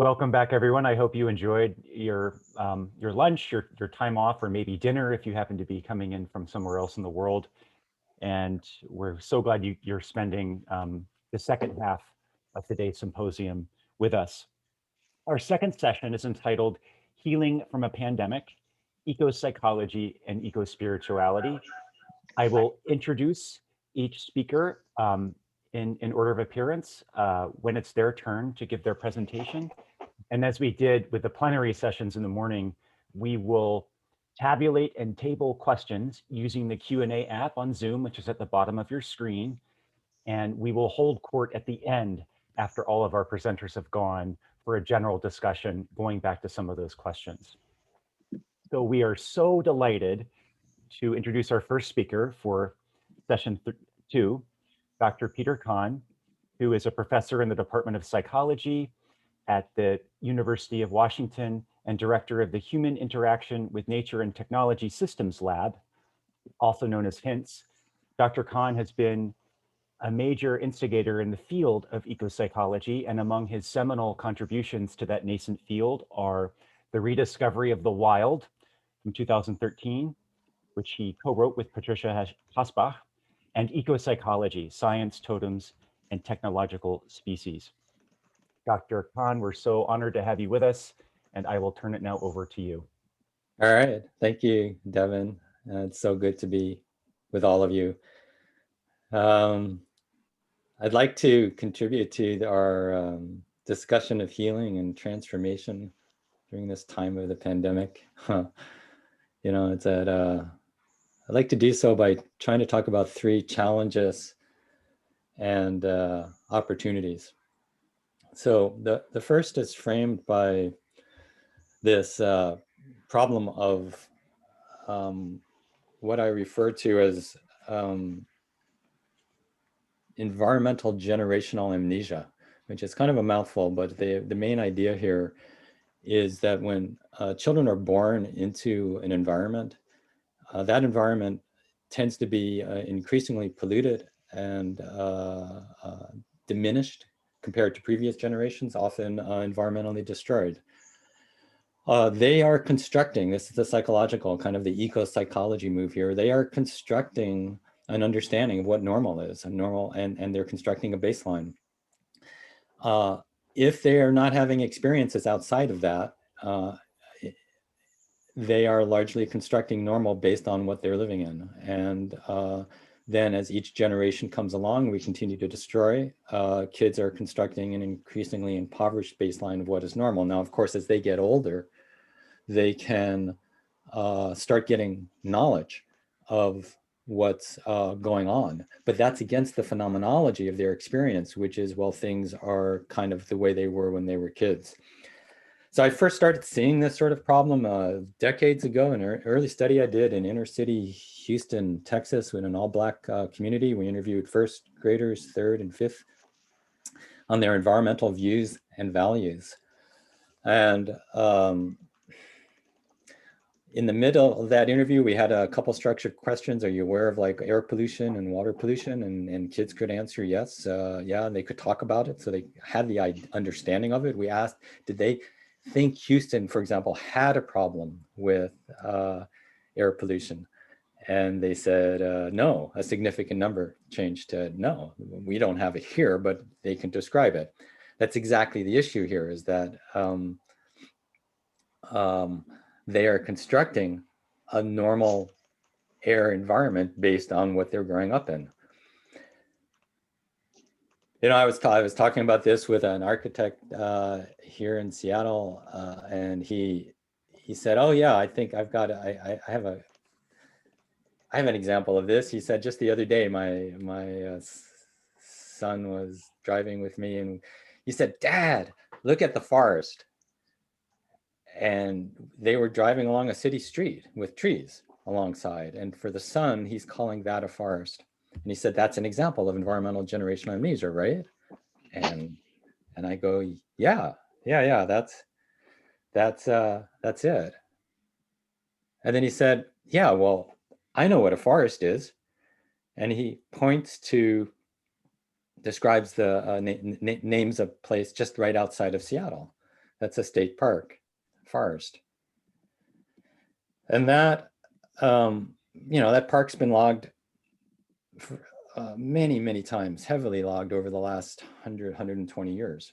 Welcome back, everyone. I hope you enjoyed your lunch, your time off, or maybe dinner if you happen to be coming in from somewhere else in the world. And we're so glad you're spending the second half of today's symposium with us. Our second session is entitled Healing from a Pandemic, Ecopsychology and Ecospirituality. I will introduce each speaker in order of appearance when it's their turn to give their presentation. And as we did with the plenary sessions in the morning, we will tabulate and table questions using the Q&A app on Zoom, which is at the bottom of your screen. And we will hold court at the end after all of our presenters have gone for a general discussion going back to some of those questions. So we are so delighted to introduce our first speaker for session 2, Dr. Peter Kahn, who is a professor in the Department of Psychology at the University of Washington and director of the Human Interaction with Nature and Technology Systems Lab, also known as HINTS. Dr. Kahn has been a major instigator in the field of ecopsychology, and among his seminal contributions to that nascent field are The Rediscovery of the Wild from 2013, which he co-wrote with Patricia Hasbach, and Ecopsychology, Science, Totems, and Technological Species. Dr. Kahn, we're so honored to have you with us, and I will turn it now over to you. All right. Thank you, Devin. It's so good to be with all of you. I'd like to contribute to our discussion of healing and transformation during this time of the pandemic. You know, it's that I'd like to do so by trying to talk about 3 challenges and opportunities. So the first is framed by this problem of what I refer to as environmental generational amnesia, which is kind of a mouthful, but the main idea here is that when children are born into an environment, that environment tends to be increasingly polluted and diminished compared to previous generations, often environmentally destroyed. They are constructing, this is the psychological, kind of the eco-psychology move here, they are constructing an understanding of what normal is, and they're constructing a baseline. If they are not having experiences outside of that, they are largely constructing normal based on what they're living in. And then as each generation comes along, we continue to destroy. Kids are constructing an increasingly impoverished baseline of what is normal. Now, of course, as they get older, they can start getting knowledge of what's going on. But that's against the phenomenology of their experience, which is, well, things are kind of the way they were when they were kids. So I first started seeing this sort of problem decades ago in an early study I did in inner city Houston, Texas, with an all-Black community. We interviewed first graders, third and fifth, on their environmental views and values. And in the middle of that interview, we had a couple structured questions. Are you aware of like air pollution and water pollution? And kids could answer yes. Yeah, and they could talk about it. So they had the understanding of it. We asked, did they think Houston, for example, had a problem with air pollution? And they said, no. A significant number changed to no. We don't have it here, but they can describe it. That's exactly the issue here, is that they are constructing a normal air environment based on what they're growing up in. You know, I was talking about this with an architect here in Seattle, and he said, "Oh yeah, I think I've got I have an example of this." He said, just the other day, my son was driving with me, and he said, "Dad, look at the forest." And they were driving along a city street with trees alongside. And for the son, he's calling that a forest. And he said, that's an example of environmental generational amnesia, right? And I go, yeah, that's it. And then he said, yeah, well, I know what a forest is. And he describes the names of place just right outside of Seattle. That's a state park, forest. And that, that park's been logged for, many, many times, heavily logged over the last 120 years.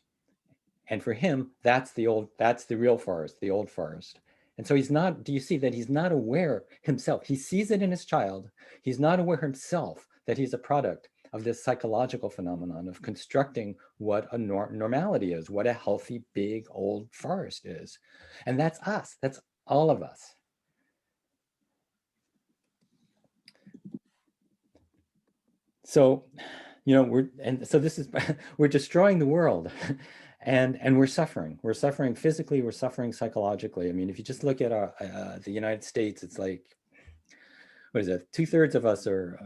And for him, that's the real forest, the old forest. And so he's not, do you see that he's not aware himself? He sees it in his child. He's not aware himself that he's a product of this psychological phenomenon of constructing what a normality is, what a healthy, big, old forest is. And that's us, that's all of us. So, we're destroying the world. And we're suffering. We're suffering physically, we're suffering psychologically. I mean, if you just look at the United States, it's like, what is it? 2/3 of us are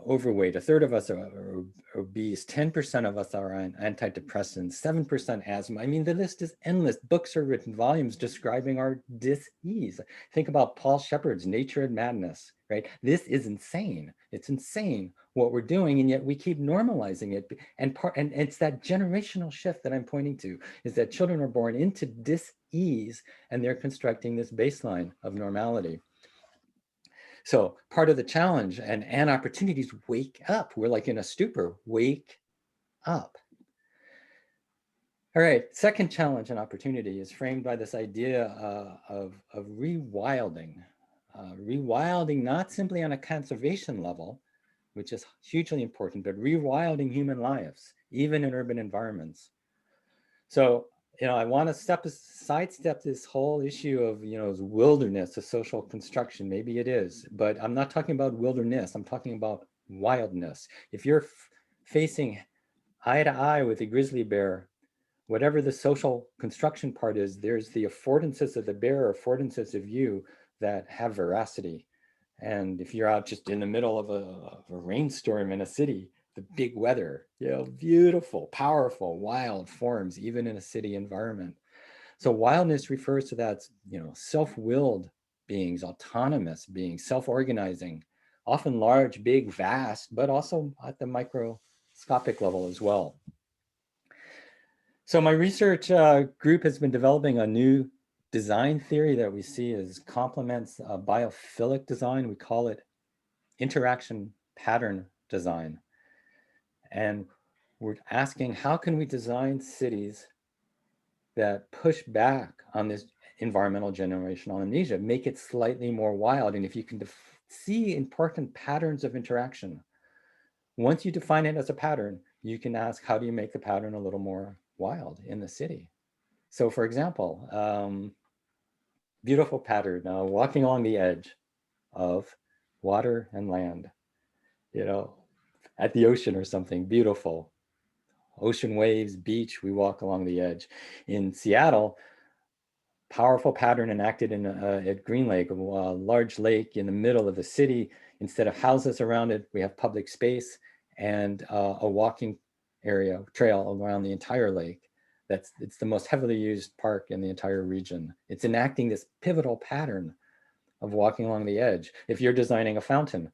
overweight, 1/3 of us are obese, 10% of us are on antidepressants, 7% asthma. I mean, the list is endless. Books are written, volumes describing our dis-ease. Think about Paul Shepard's Nature and Madness, right? This is insane. It's insane what we're doing, and yet we keep normalizing it. And it's that generational shift that I'm pointing to, is that children are born into dis-ease, and they're constructing this baseline of normality. So part of the challenge and opportunities, wake up. We're like in a stupor, wake up. All right, second challenge and opportunity is framed by this idea of rewilding. Rewilding not simply on a conservation level, which is hugely important, but rewilding human lives, even in urban environments. So, I want to sidestep this whole issue of, wilderness, a social construction. Maybe it is, but I'm not talking about wilderness. I'm talking about wildness. If you're facing eye to eye with a grizzly bear, whatever the social construction part is, there's the affordances of the bear, affordances of you that have veracity. And if you're out just in the middle of a rainstorm in a city, the big weather, beautiful, powerful, wild forms, even in a city environment. So wildness refers to that, self-willed beings, autonomous beings, self-organizing, often large, big, vast, but also at the microscopic level as well. So my research group has been developing a new design theory that we see as complements biophilic design. We call it interaction pattern design. And we're asking, how can we design cities that push back on this environmental generational amnesia, make it slightly more wild? And if you can see important patterns of interaction, once you define it as a pattern, you can ask, how do you make the pattern a little more wild in the city? So for example, beautiful pattern, walking along the edge of water and land, at the ocean or something, beautiful. Ocean waves, beach, we walk along the edge. In Seattle, powerful pattern enacted at Green Lake, a large lake in the middle of the city. Instead of houses around it, we have public space and a walking area, trail around the entire lake. It's the most heavily used park in the entire region. It's enacting this pivotal pattern of walking along the edge. If you're designing a fountain,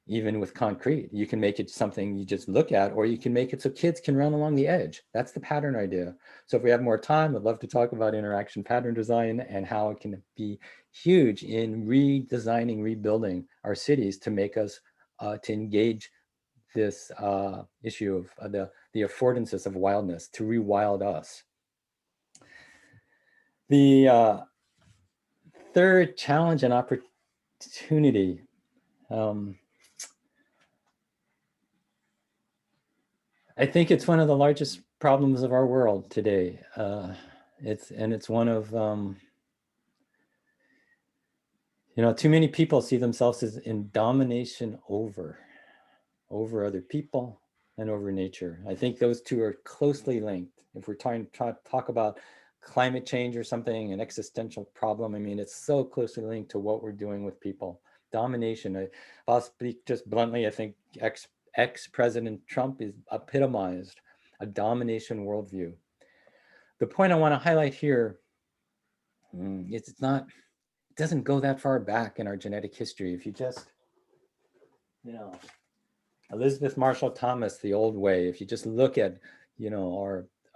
even with concrete, you can make it something you just look at, or you can make it so kids can run along the edge. That's the pattern idea. So if we have more time, I'd love to talk about interaction pattern design and how it can be huge in redesigning, rebuilding our cities to make us, to engage this issue of the affordances of wildness, to rewild us. The third challenge and opportunity, I think it's one of the largest problems of our world today. It's one of, too many people see themselves as in domination over other people and over nature. I think those two are closely linked. If we're trying to talk about climate change or something, an existential problem, I mean, it's so closely linked to what we're doing with people. Domination, I'll speak just bluntly, I think ex-President Trump is epitomized a domination worldview. The point I want to highlight here is it doesn't go that far back in our genetic history. If you just, Elizabeth Marshall Thomas, The Old Way, if you just look at,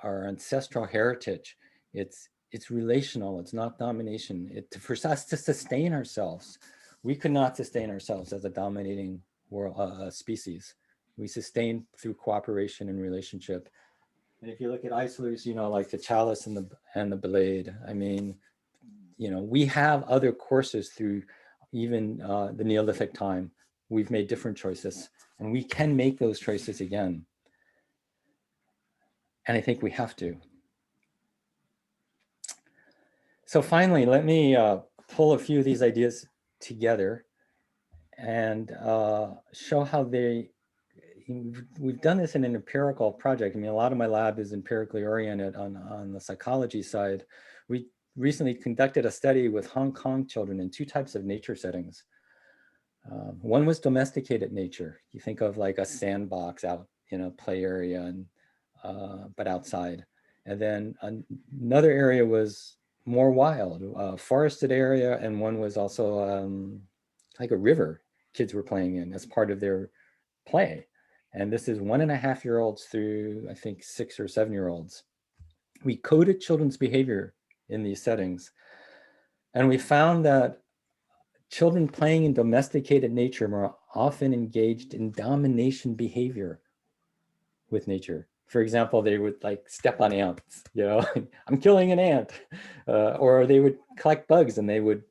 our ancestral heritage, it's It's relational, it's not domination. For us to sustain ourselves, we could not sustain ourselves as a dominating world, species. We sustain through cooperation and relationship. And if you look at isolers, you know, like the chalice and the blade, I mean, you know, we have other courses through even the Neolithic time. We've made different choices, and we can make those choices again. And I think we have to. So finally, let me pull a few of these ideas together and show how we've done this in an empirical project. I mean, a lot of my lab is empirically oriented on the psychology side. We recently conducted a study with Hong Kong children in 2 types of nature settings. One was domesticated nature. You think of like a sandbox out in a play area, and but outside. And then another area was more wild, forested area, and one was also like a river kids were playing in as part of their play. And this is 1.5-year-olds through, I think, 6 or 7-year-olds. We coded children's behavior in these settings. And we found that children playing in domesticated nature more often engaged in domination behavior with nature. For example, they would like step on ants, you know, I'm killing an ant. Or they would collect bugs and they would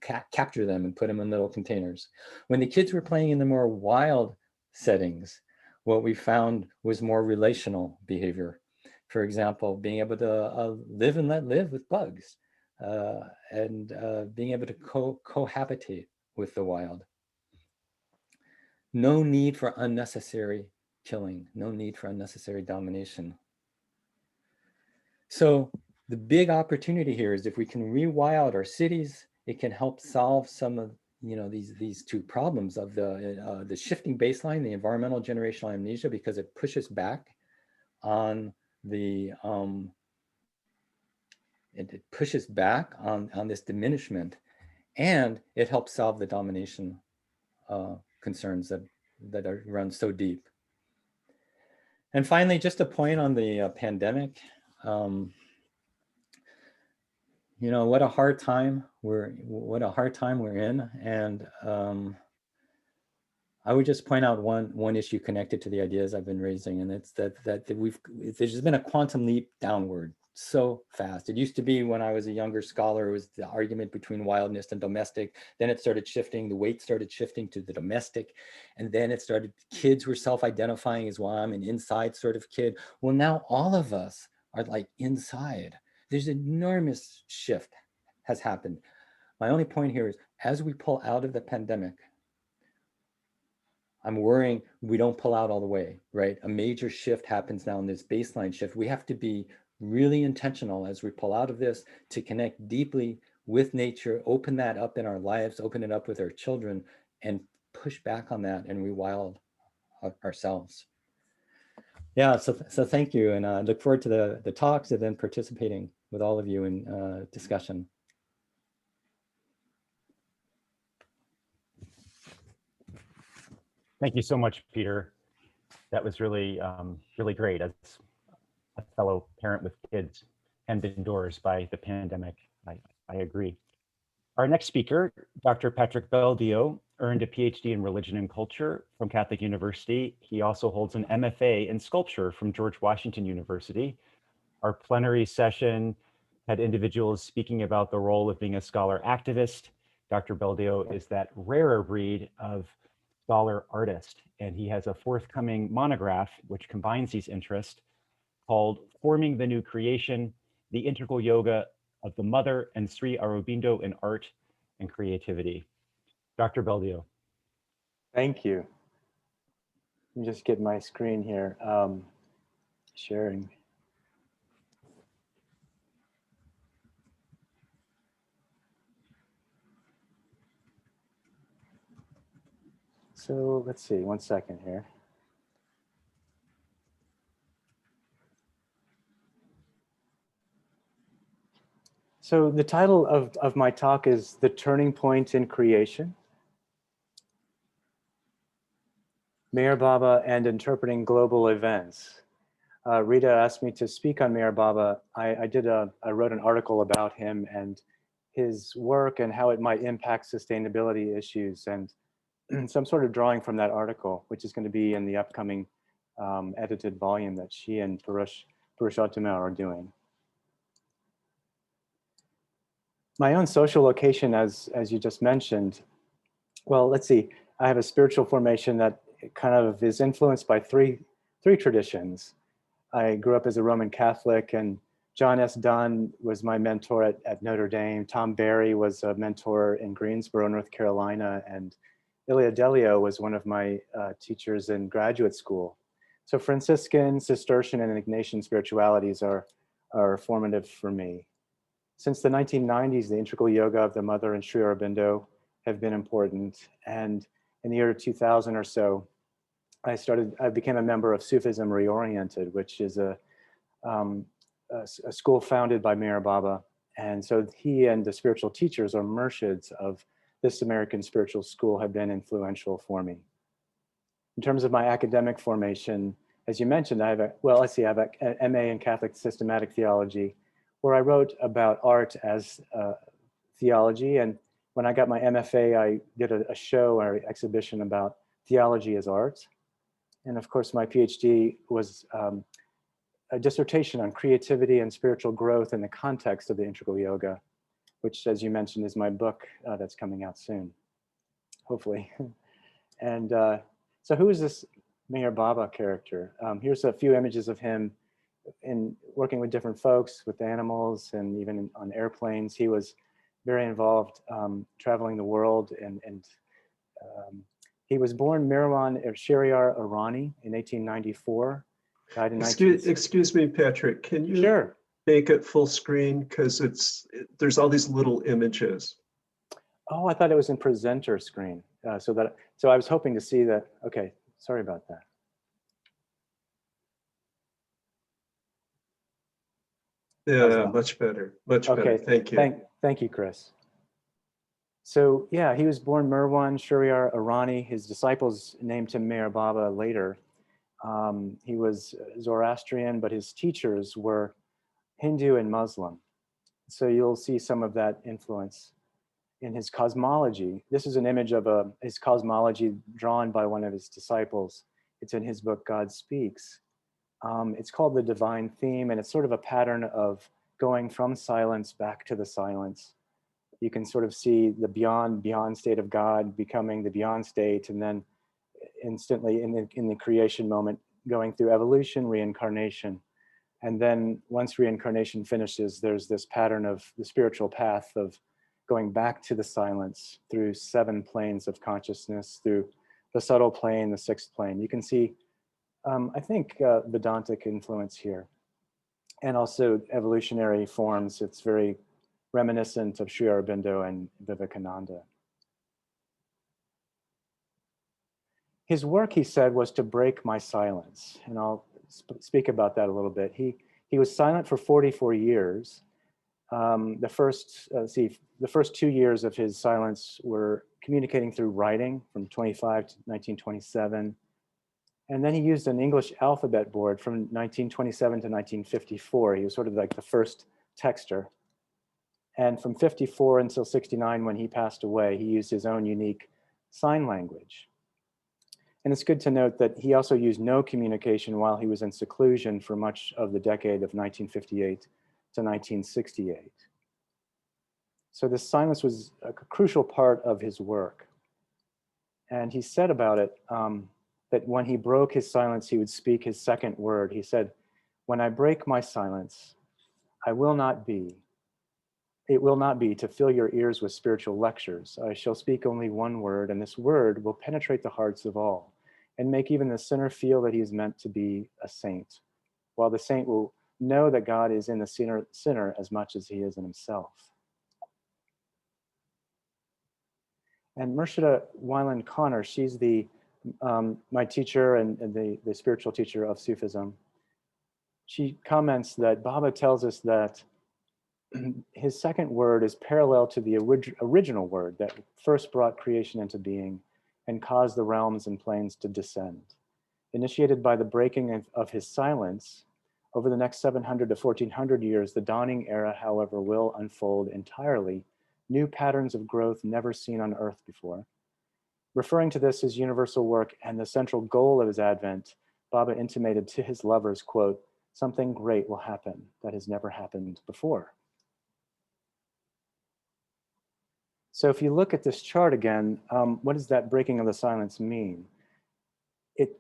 capture them and put them in little containers. When the kids were playing in the more wild settings, what we found was more relational behavior. For example, being able to live and let live with bugs, and being able to cohabitate with the wild. No need for unnecessary killing, no need for unnecessary domination. So the big opportunity here is if we can rewild our cities, it can help solve some of, you know, these 2 problems of the shifting baseline, the environmental generational amnesia, because it pushes back on the it pushes back on this diminishment, and it helps solve the domination concerns that are run so deep. And finally, just a point on the pandemic. You know, what a hard time we're in, and I would just point out one issue connected to the ideas I've been raising, and it's that there's been a quantum leap downward so fast. It used to be when I was a younger scholar, it was the argument between wildness and domestic. Then it started shifting, the weight started shifting to the domestic, and then it started, kids were self-identifying as, well, I'm an inside sort of kid. Well, now all of us are like inside. There's an enormous shift has happened. My only point here is, as we pull out of the pandemic, I'm worrying we don't pull out all the way, right? A major shift happens now in this baseline shift. We have to be really intentional as we pull out of this to connect deeply with nature, open that up in our lives, open it up with our children, and push back on that and rewild ourselves. Yeah, so thank you, and I look forward to the talks and then participating with all of you in discussion. Thank you so much, Peter. That was really, really great. As a fellow parent with kids hemmed indoors by the pandemic, I agree. Our next speaker, Dr. Patrick Beldio, earned a PhD in religion and culture from Catholic University. He also holds an MFA in sculpture from George Washington University. Our plenary session had individuals speaking about the role of being a scholar activist. Dr. Beldio is that rarer breed of scholar artist, and he has a forthcoming monograph which combines these interests called Forming the New Creation, the Integral Yoga of the Mother and Sri Aurobindo in Art and Creativity. Dr. Beldio. Thank you. Let me just get my screen here, sharing. So let's see, 1 second here. So the title of my talk is The Turning Point in Creation, Meher Baba and Interpreting Global Events. Rita asked me to speak on Meher Baba. I wrote an article about him and his work and how it might impact sustainability issues. And so I'm sort of drawing from that article, which is going to be in the upcoming edited volume that she and Purushottam are doing. My own social location, as you just mentioned, well, let's see. I have a spiritual formation that kind of is influenced by three traditions. I grew up as a Roman Catholic, and John S. Dunn was my mentor at Notre Dame. Tom Berry was a mentor in Greensboro, North Carolina, and Ilia Delio was one of my teachers in graduate school. So Franciscan, Cistercian, and Ignatian spiritualities are formative for me. Since the 1990s, the integral yoga of the Mother and Sri Aurobindo have been important. And in the year 2000 or so, I became a member of Sufism Reoriented, which is a school founded by Meher Baba. And so he and the spiritual teachers or murshids of this American spiritual school have been influential for me. In terms of my academic formation, as you mentioned, I have an MA in Catholic Systematic Theology, where I wrote about art as theology. And when I got my MFA, I did a show or exhibition about theology as art. And of course, my PhD was a dissertation on creativity and spiritual growth in the context of the integral yoga, which, as you mentioned, is my book that's coming out soon, hopefully. And so who is this Meher Baba character? Here's a few images of him in working with different folks, with animals, and even on airplanes. He was very involved traveling the world, and he was born Marymount Shahryar, Irani in 1894. Died in Excuse me, Patrick. Can you Sure. make it full screen? Because there's all these little images. Oh, I thought it was in presenter screen. So I was hoping to see that. Okay, sorry about that. Yeah, much better. Much better. Thank you. Thank you, Chris. So yeah, he was born Marymount Shahryar, Irani. His disciples named him Meher Baba later. He was Zoroastrian, but his teachers were Hindu and Muslim. So you'll see some of that influence in his cosmology. This is an image of his cosmology drawn by one of his disciples. It's in his book, God Speaks. It's called The Divine Theme, and it's sort of a pattern of going from silence back to the silence. You can sort of see the beyond state of God becoming the beyond state, and then instantly in the creation moment, going through evolution, reincarnation. And then once reincarnation finishes, there's this pattern of the spiritual path of going back to the silence through 7 planes of consciousness, through the subtle plane, the 6th plane. You can see, I think, Vedantic influence here. And also evolutionary forms. It's very reminiscent of Sri Aurobindo and Vivekananda. His work, he said, was to break my silence. And I'll speak about that a little bit. He was silent for 44 years. The first 2 years of his silence were communicating through writing from 25 to 1927. And then he used an English alphabet board from 1927 to 1954. He was sort of like the first texter. And from 54 until 69, when he passed away, he used his own unique sign language. And it's good to note that he also used no communication while he was in seclusion for much of the decade of 1958 to 1968. So this silence was a crucial part of his work. And he said about it that when he broke his silence, he would speak his second word. He said, "When I break my silence, it will not be to fill your ears with spiritual lectures. I shall speak only one word, and this word will penetrate the hearts of all and make even the sinner feel that he is meant to be a saint, while the saint will know that God is in the sinner as much as he is in himself." And Murshida Weiland Connor, she's my teacher and the spiritual teacher of Sufism. She comments that Baba tells us that his second word is parallel to the original word that first brought creation into being and caused the realms and planes to descend. Initiated by the breaking of his silence, Over the next 700 to 1400 years, the dawning era, however, will unfold entirely new patterns of growth never seen on Earth before. Referring to this as universal work and the central goal of his advent, Baba intimated to his lovers, quote, "Something great will happen that has never happened before." So if you look at this chart again, what does that breaking of the silence mean? It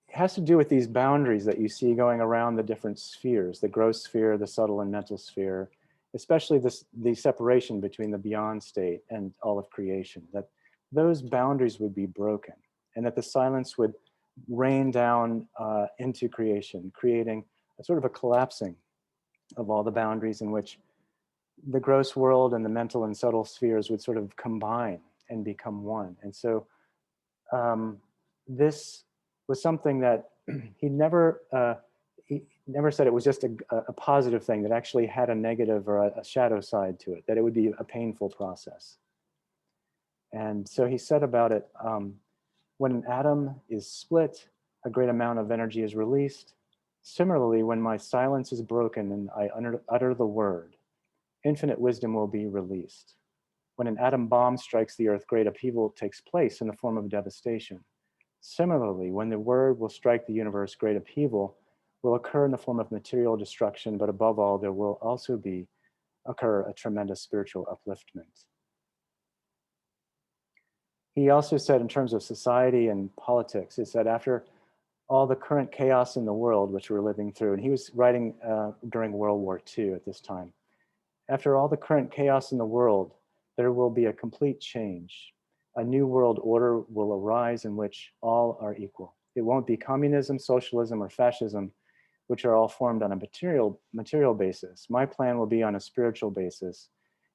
has to do with these boundaries that you see going around the different spheres, the gross sphere, the subtle and mental sphere, especially the separation between the beyond state and all of creation, that those boundaries would be broken and that the silence would rain down into creation, creating a sort of a collapsing of all the boundaries in which the gross world and the mental and subtle spheres would sort of combine and become one. And so this was something that he never said it was just a positive thing that actually had a negative or a shadow side to it, that it would be a painful process. And so he said about it, when an atom is split, a great amount of energy is released. Similarly, when my silence is broken and I utter the word, infinite wisdom will be released. When an atom bomb strikes the earth, great upheaval takes place in the form of devastation. Similarly, when the word will strike the universe, great upheaval will occur in the form of material destruction, but above all, there will also occur a tremendous spiritual upliftment. He also said, in terms of society and politics, he said, after all the current chaos in the world, which we're living through, and he was writing during World War II at this time, after all the current chaos in the world, there will be a complete change. A new world order will arise in which all are equal. It won't be communism, socialism, or fascism, which are all formed on a material basis. My plan will be on a spiritual basis,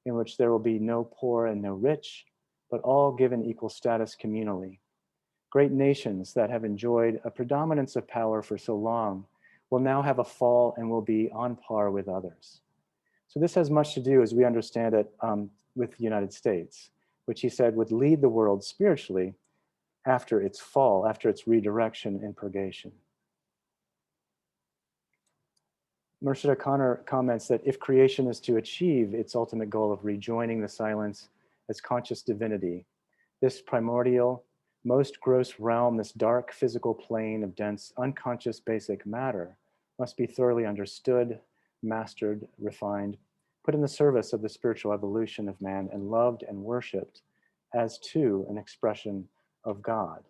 in which there will be no poor and no rich, but all given equal status communally. Great nations that have enjoyed a predominance of power for so long will now have a fall and will be on par with others. So this has much to do, as we understand it, with the United States, which he said would lead the world spiritually after its fall, after its redirection and purgation. Murshida Connor comments that if creation is to achieve its ultimate goal of rejoining the silence as conscious divinity, this primordial, most gross realm, this dark physical plane of dense, unconscious basic matter must be thoroughly understood, mastered, refined, put in the service of the spiritual evolution of man, and loved and worshipped as to an expression of God.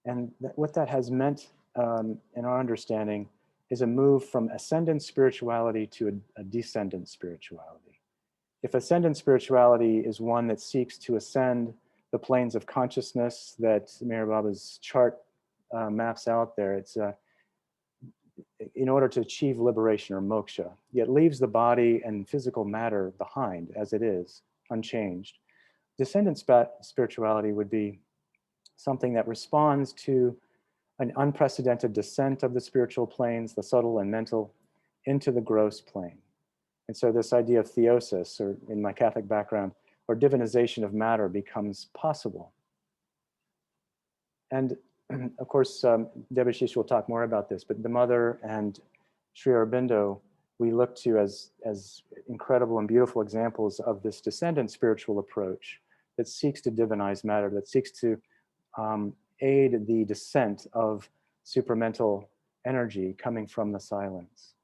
And what that has meant in our understanding is a move from ascendant spirituality to a descendant spirituality. If ascendant spirituality is one that seeks to ascend the planes of consciousness that Meher Baba's chart maps out there, it's in order to achieve liberation or moksha, yet leaves the body and physical matter behind as it is, unchanged. Descendant spirituality would be something that responds to an unprecedented descent of the spiritual planes, the subtle and mental, into the gross plane. And so this idea of theosis, or in my Catholic background, or divinization of matter becomes possible. And of course, Debashish will talk more about this, but the mother and Sri Aurobindo, we look to as incredible and beautiful examples of this descendant spiritual approach that seeks to divinize matter, that seeks to aid the descent of supramental energy coming from the silence.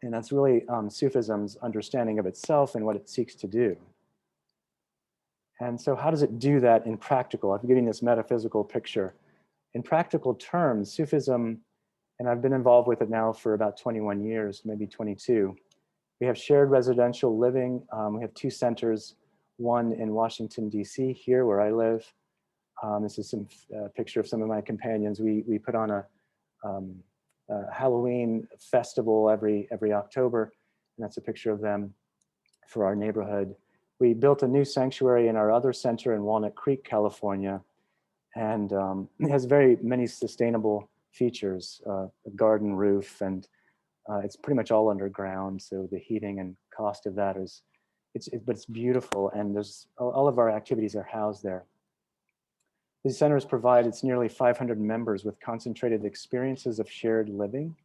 And that's really Sufism's understanding of itself and what it seeks to do. And so how does it do that in practical? I'm giving this metaphysical picture. In practical terms, Sufism, and I've been involved with it now for about 21 years, maybe 22. We have shared residential living. We have 2 centers, one in Washington, DC, here where I live. This is some picture of some of my companions. We put on a Halloween festival every October, and that's a picture of them for our neighborhood. We built a new sanctuary in our other center in Walnut Creek, California, and it has very many sustainable features, a garden roof, and it's pretty much all underground. So the heating and cost of that but it's beautiful, and there's all of our activities are housed there. These centers provide its nearly 500 members with concentrated experiences of shared living.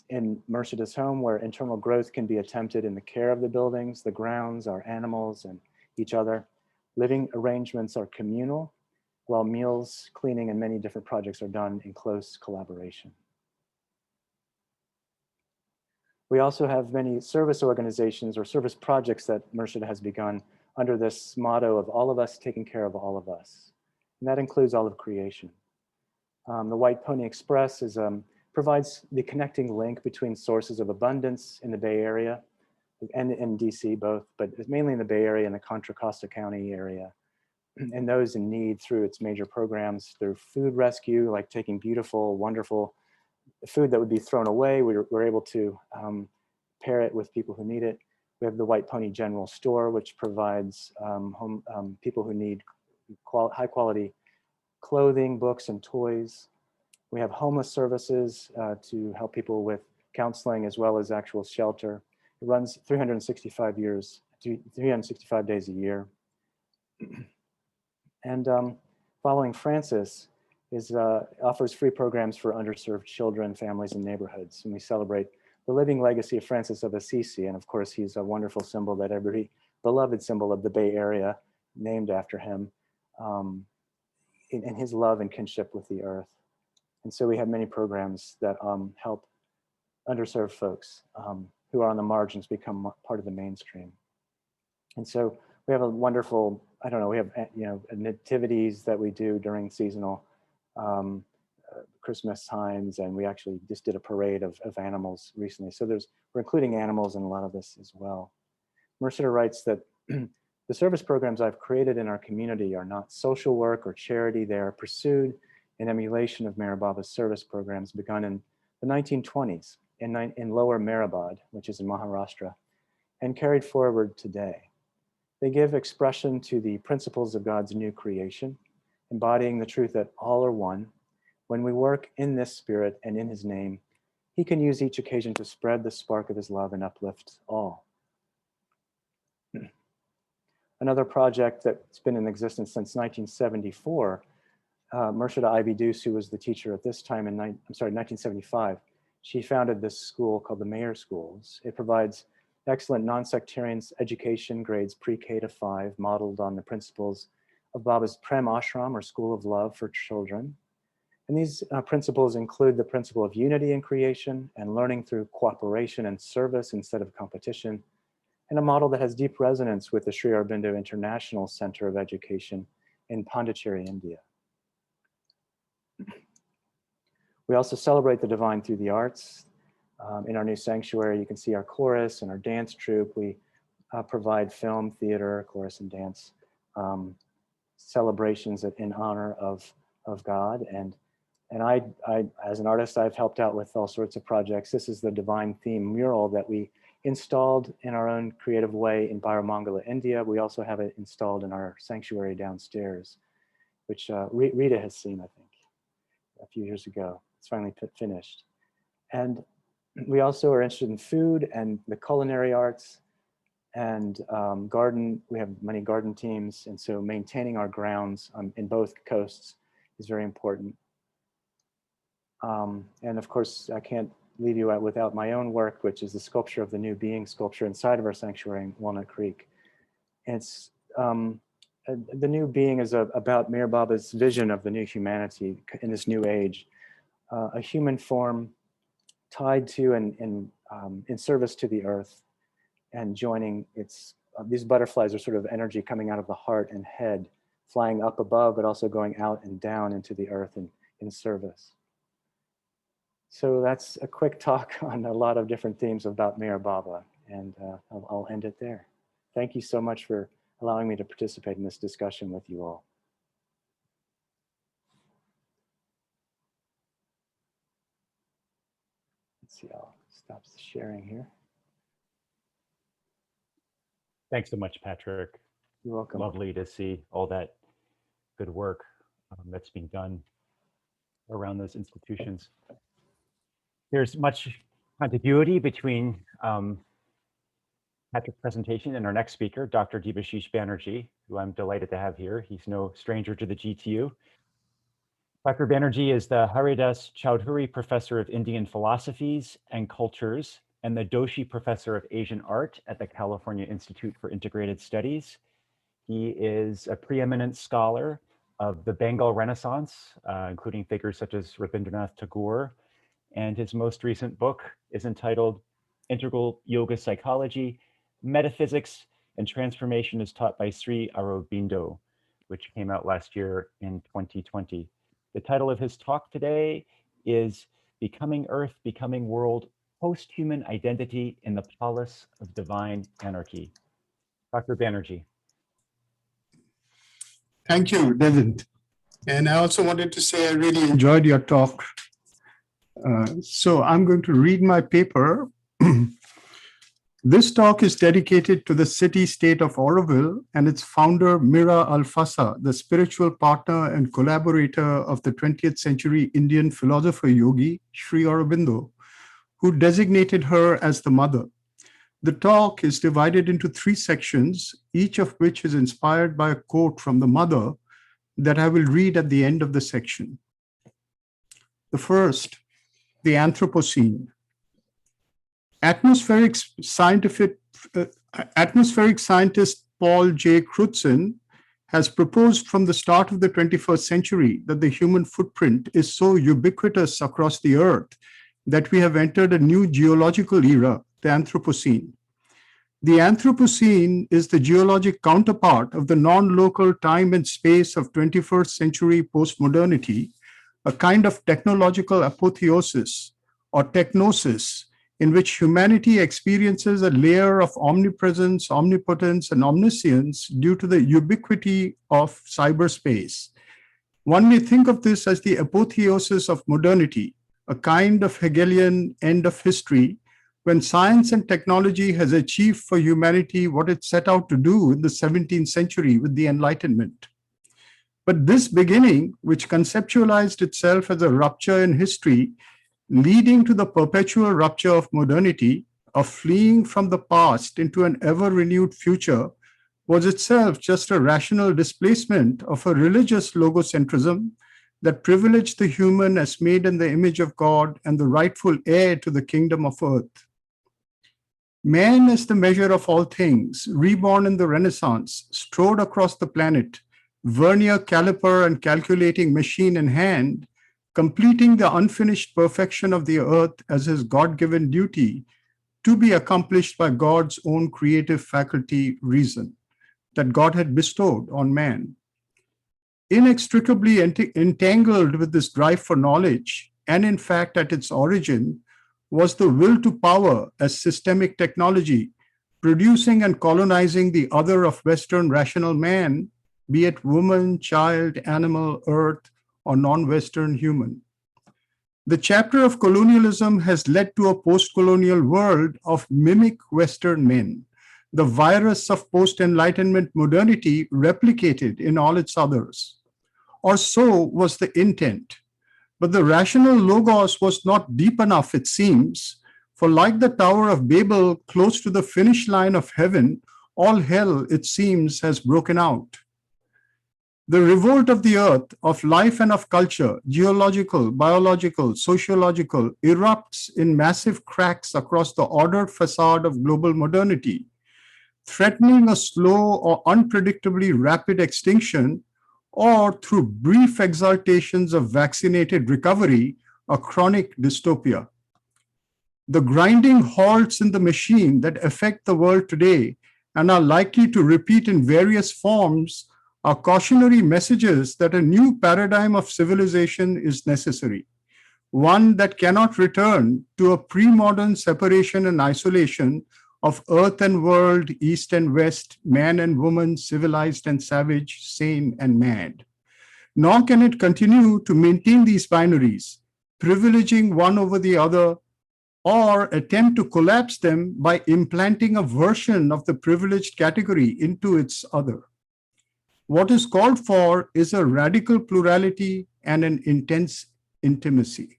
in Mercedes' home, where internal growth can be attempted in the care of the buildings, the grounds, our animals, and each other. Living arrangements are communal, while meals, cleaning, and many different projects are done in close collaboration. We also have many service organizations or service projects that Merced has begun under this motto of all of us taking care of all of us. And that includes all of creation. The White Pony Express provides the connecting link between sources of abundance in the Bay Area and in DC both, but mainly in the Bay Area and the Contra Costa County area, and those in need through its major programs, through food rescue, like taking beautiful, wonderful food that would be thrown away. We're able to pair it with people who need it. We have the White Pony General Store, which provides people who need high quality clothing, books, and toys. We have homeless services to help people with counseling as well as actual shelter. It runs 365 days a year. And following Francis offers free programs for underserved children, families, and neighborhoods. And we celebrate the living legacy of Francis of Assisi. And of course, he's a wonderful symbol that every beloved symbol of the Bay Area, named after him, in his love and kinship with the earth. And so we have many programs that help underserved folks who are on the margins become part of the mainstream. And so we have a wonderful, we have nativities that we do during seasonal Christmas times, and we actually just did a parade of animals recently. So we're including animals in a lot of this as well. Mercer writes that the service programs I've created in our community are not social work or charity. They are pursued in emulation of Meher Baba's service programs begun in the 1920s in Lower Mehrabad, which is in Maharashtra, and carried forward today. They give expression to the principles of God's new creation, embodying the truth that all are one. When we work in this spirit and in his name, he can use each occasion to spread the spark of his love and uplift all. Another project that's been in existence since 1974, Murshida Ivy Deuce, who was the teacher at this time in 1975, she founded this school called the Mayer Schools. It provides excellent non-sectarian education, grades pre-K to 5, modeled on the principles of Baba's Prem Ashram, or School of Love for Children. And these principles include the principle of unity in creation and learning through cooperation and service instead of competition, and a model that has deep resonance with the Sri Aurobindo International Center of Education in Pondicherry, India. We also celebrate the divine through the arts. In our new sanctuary, you can see our chorus and our dance troupe. We provide film, theater, chorus, and dance celebrations in honor of God. And I, as an artist, I've helped out with all sorts of projects. This is the divine theme mural that we installed in our own creative way in Byramangala, India. We also have it installed in our sanctuary downstairs, which Rita has seen, I think, a few years ago. It's finally finished. And we also are interested in food and the culinary arts and garden. We have many garden teams. And so maintaining our grounds in both coasts is very important. And of course, I can't leave you out without my own work, which is the sculpture of the New Being sculpture inside of our sanctuary in Walnut Creek. And it's, the New Being is about Meher Baba's vision of the new humanity in this new age, a human form tied to and in service to the earth, and joining its, these butterflies are sort of energy coming out of the heart and head, flying up above, but also going out and down into the earth and in service. So that's a quick talk on a lot of different themes about Meher Baba, and I'll end it there. Thank you so much for allowing me to participate in this discussion with you all. Let's see, I'll stop the sharing here. Thanks so much, Patrick. You're welcome. Lovely to see all that good work that's being done around those institutions. There's much continuity between Patrick's presentation and our next speaker, Dr. Debashish Banerji, who I'm delighted to have here. He's no stranger to the GTU. Dr. Banerji is the Haridas Chowdhury Professor of Indian Philosophies and Cultures and the Doshi Professor of Asian Art at the California Institute for Integrated Studies. He is a preeminent scholar of the Bengal Renaissance, including figures such as Rabindranath Tagore, and his most recent book is entitled Integral Yoga Psychology, Metaphysics, and Transformation as Taught by Sri Aurobindo, which came out last year in 2020. The title of his talk today is Becoming Earth, Becoming World, Post-Human Identity in the Polis of Divine Anarchy. Dr. Banerji. Thank you, David. And I also wanted to say I really enjoyed your talk. So I'm going to read my paper. This talk is dedicated to the city-state of Auroville and its founder, Mira Alfassa, the spiritual partner and collaborator of the 20th century Indian philosopher yogi, Sri Aurobindo, who designated her as the mother. The talk is divided into 3 sections, each of which is inspired by a quote from the mother that I will read at the end of the section. The first, the Anthropocene. Atmospheric scientist Paul J. Crutzen has proposed from the start of the 21st century that the human footprint is so ubiquitous across the earth that we have entered a new geological era, the Anthropocene. The Anthropocene is the geologic counterpart of the non-local time and space of 21st century postmodernity, a kind of technological apotheosis or technosis in which humanity experiences a layer of omnipresence, omnipotence, and omniscience due to the ubiquity of cyberspace. One may think of this as the apotheosis of modernity, a kind of Hegelian end of history, when science and technology has achieved for humanity what it set out to do in the 17th century with the Enlightenment. But this beginning, which conceptualized itself as a rupture in history, leading to the perpetual rupture of modernity, of fleeing from the past into an ever-renewed future, was itself just a rational displacement of a religious logocentrism that privileged the human as made in the image of God and the rightful heir to the kingdom of earth. Man, as the measure of all things, reborn in the Renaissance, strode across the planet, vernier caliper and calculating machine in hand, completing the unfinished perfection of the earth as his God-given duty to be accomplished by God's own creative faculty, reason, that God had bestowed on man. Inextricably entangled with this drive for knowledge, and in fact at its origin, was the will to power as systemic technology, producing and colonizing the other of Western rational man, be it woman, child, animal, earth, or non-Western human. The chapter of colonialism has led to a post-colonial world of mimic Western men, the virus of post-Enlightenment modernity replicated in all its others. Or so was the intent. But the rational logos was not deep enough, it seems, for like the Tower of Babel close to the finish line of heaven, all hell, it seems, has broken out. The revolt of the earth, of life and of culture, geological, biological, sociological, erupts in massive cracks across the ordered facade of global modernity, threatening a slow or unpredictably rapid extinction, or through brief exaltations of vaccinated recovery, a chronic dystopia. The grinding halts in the machine that affect the world today and are likely to repeat in various forms are cautionary messages that a new paradigm of civilization is necessary, one that cannot return to a pre-modern separation and isolation of earth and world, east and west, man and woman, civilized and savage, sane and mad. Nor can it continue to maintain these binaries, privileging one over the other, or attempt to collapse them by implanting a version of the privileged category into its other. What is called for is a radical plurality and an intense intimacy.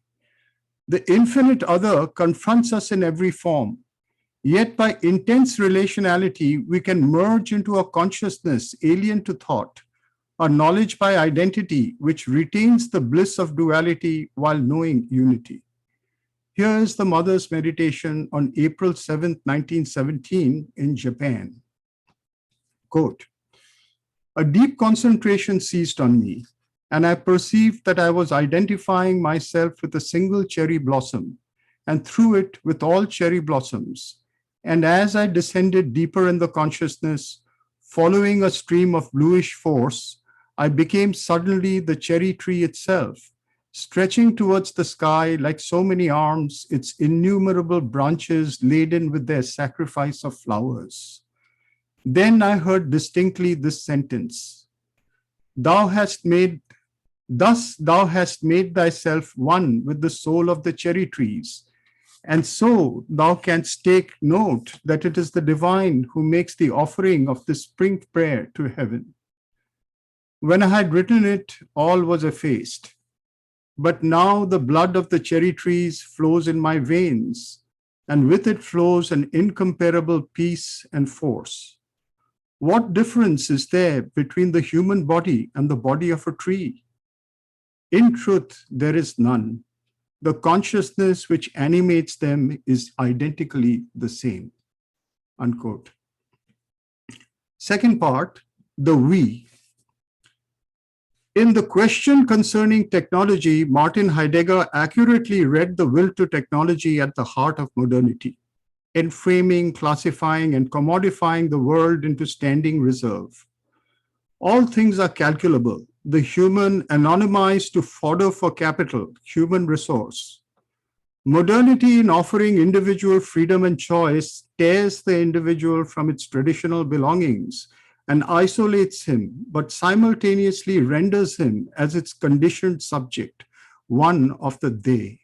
The infinite other confronts us in every form. Yet by intense relationality, we can merge into a consciousness alien to thought, a knowledge by identity which retains the bliss of duality while knowing unity. Here is the mother's meditation on April 7th, 1917 in Japan. Quote, "A deep concentration seized on me, and I perceived that I was identifying myself with a single cherry blossom, and through it with all cherry blossoms. And as I descended deeper in the consciousness, following a stream of bluish force, I became suddenly the cherry tree itself, stretching towards the sky like so many arms, its innumerable branches laden with their sacrifice of flowers. Then I heard distinctly this sentence, thus thou hast made thyself one with the soul of the cherry trees, and so thou canst take note that it is the divine who makes the offering of this spring prayer to heaven. When I had written it, all was effaced. But now the blood of the cherry trees flows in my veins, and with it flows an incomparable peace and force. What difference is there between the human body and the body of a tree? In truth, there is none. The consciousness which animates them is identically the same." Unquote. Second part, the we. In the question concerning technology, Martin Heidegger accurately read the will to technology at the heart of modernity, enframing, classifying, and commodifying the world into standing reserve. All things are calculable, the human anonymized to fodder for capital, human resource. Modernity, in offering individual freedom and choice, tears the individual from its traditional belongings and isolates him, but simultaneously renders him as its conditioned subject, one of the they.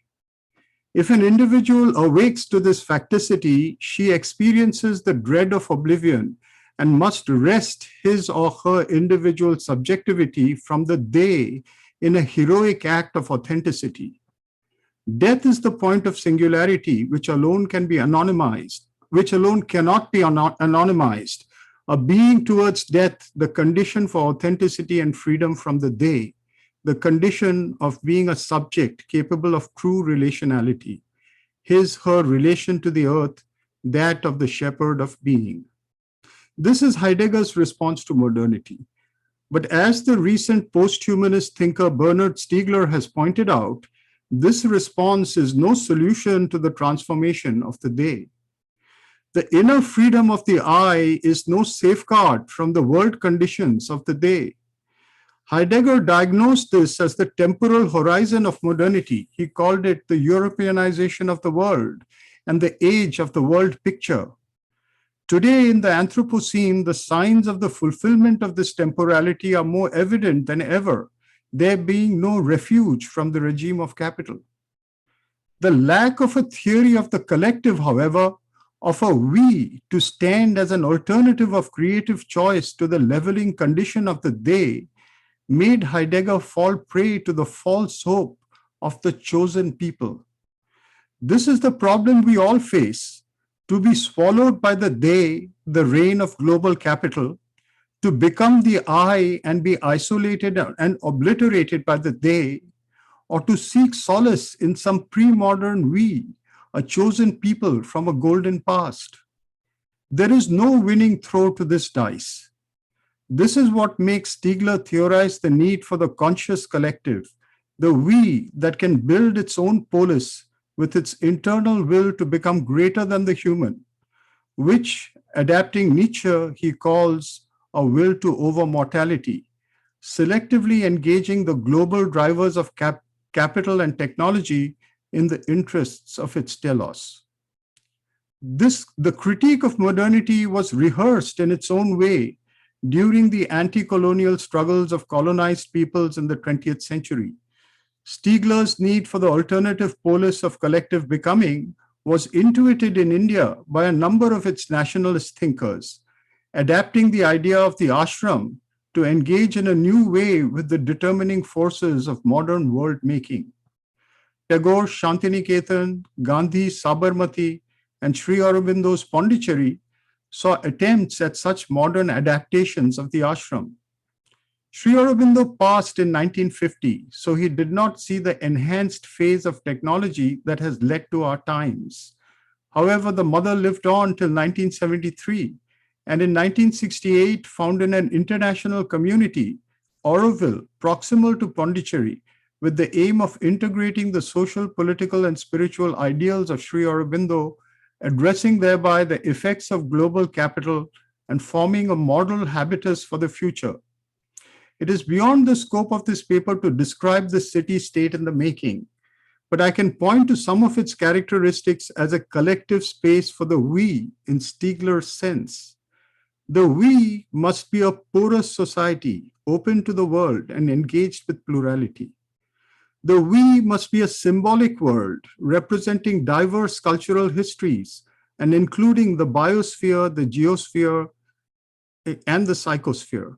If an individual awakes to this facticity, she experiences the dread of oblivion and must wrest his or her individual subjectivity from the they in a heroic act of authenticity. Death is the point of singularity which alone can be anonymized, which alone cannot be anonymized. A being towards death, the condition for authenticity and freedom from the they, the condition of being a subject capable of true relationality, his, her relation to the earth, that of the shepherd of being. This is Heidegger's response to modernity. But as the recent post-humanist thinker Bernard Stiegler has pointed out, this response is no solution to the transformation of the they. The inner freedom of the I is no safeguard from the world conditions of the they. Heidegger diagnosed this as the temporal horizon of modernity. He called it the Europeanization of the world and the age of the world picture. Today in the Anthropocene, the signs of the fulfillment of this temporality are more evident than ever, there being no refuge from the regime of capital. The lack of a theory of the collective, however, of a we to stand as an alternative of creative choice to the leveling condition of the they, made Heidegger fall prey to the false hope of the chosen people. This is the problem we all face, to be swallowed by the they, the reign of global capital, to become the I and be isolated and obliterated by the they, or to seek solace in some pre-modern we, a chosen people from a golden past. There is no winning throw to this dice. This is what makes Stiegler theorize the need for the conscious collective, the we that can build its own polis with its internal will to become greater than the human, which, adapting Nietzsche, he calls a will to over mortality, selectively engaging the global drivers of capital and technology in the interests of its telos. The critique of modernity was rehearsed in its own way during the anti-colonial struggles of colonized peoples in the 20th century. Stiegler's need for the alternative polis of collective becoming was intuited in India by a number of its nationalist thinkers, adapting the idea of the ashram to engage in a new way with the determining forces of modern world making. Tagore, Shantiniketan, Gandhi, Sabarmati, and Sri Aurobindo's Pondicherry saw attempts at such modern adaptations of the ashram. Sri Aurobindo passed in 1950, so he did not see the enhanced phase of technology that has led to our times. However, the mother lived on till 1973, and in 1968 founded an international community, Auroville, proximal to Pondicherry, with the aim of integrating the social, political, and spiritual ideals of Sri Aurobindo, addressing thereby the effects of global capital and forming a model habitus for the future. It is beyond the scope of this paper to describe the city-state in the making, but I can point to some of its characteristics as a collective space for the we in Stiegler's sense. The we must be a porous society, open to the world and engaged with plurality. The we must be a symbolic world representing diverse cultural histories and including the biosphere, the geosphere, and the psychosphere.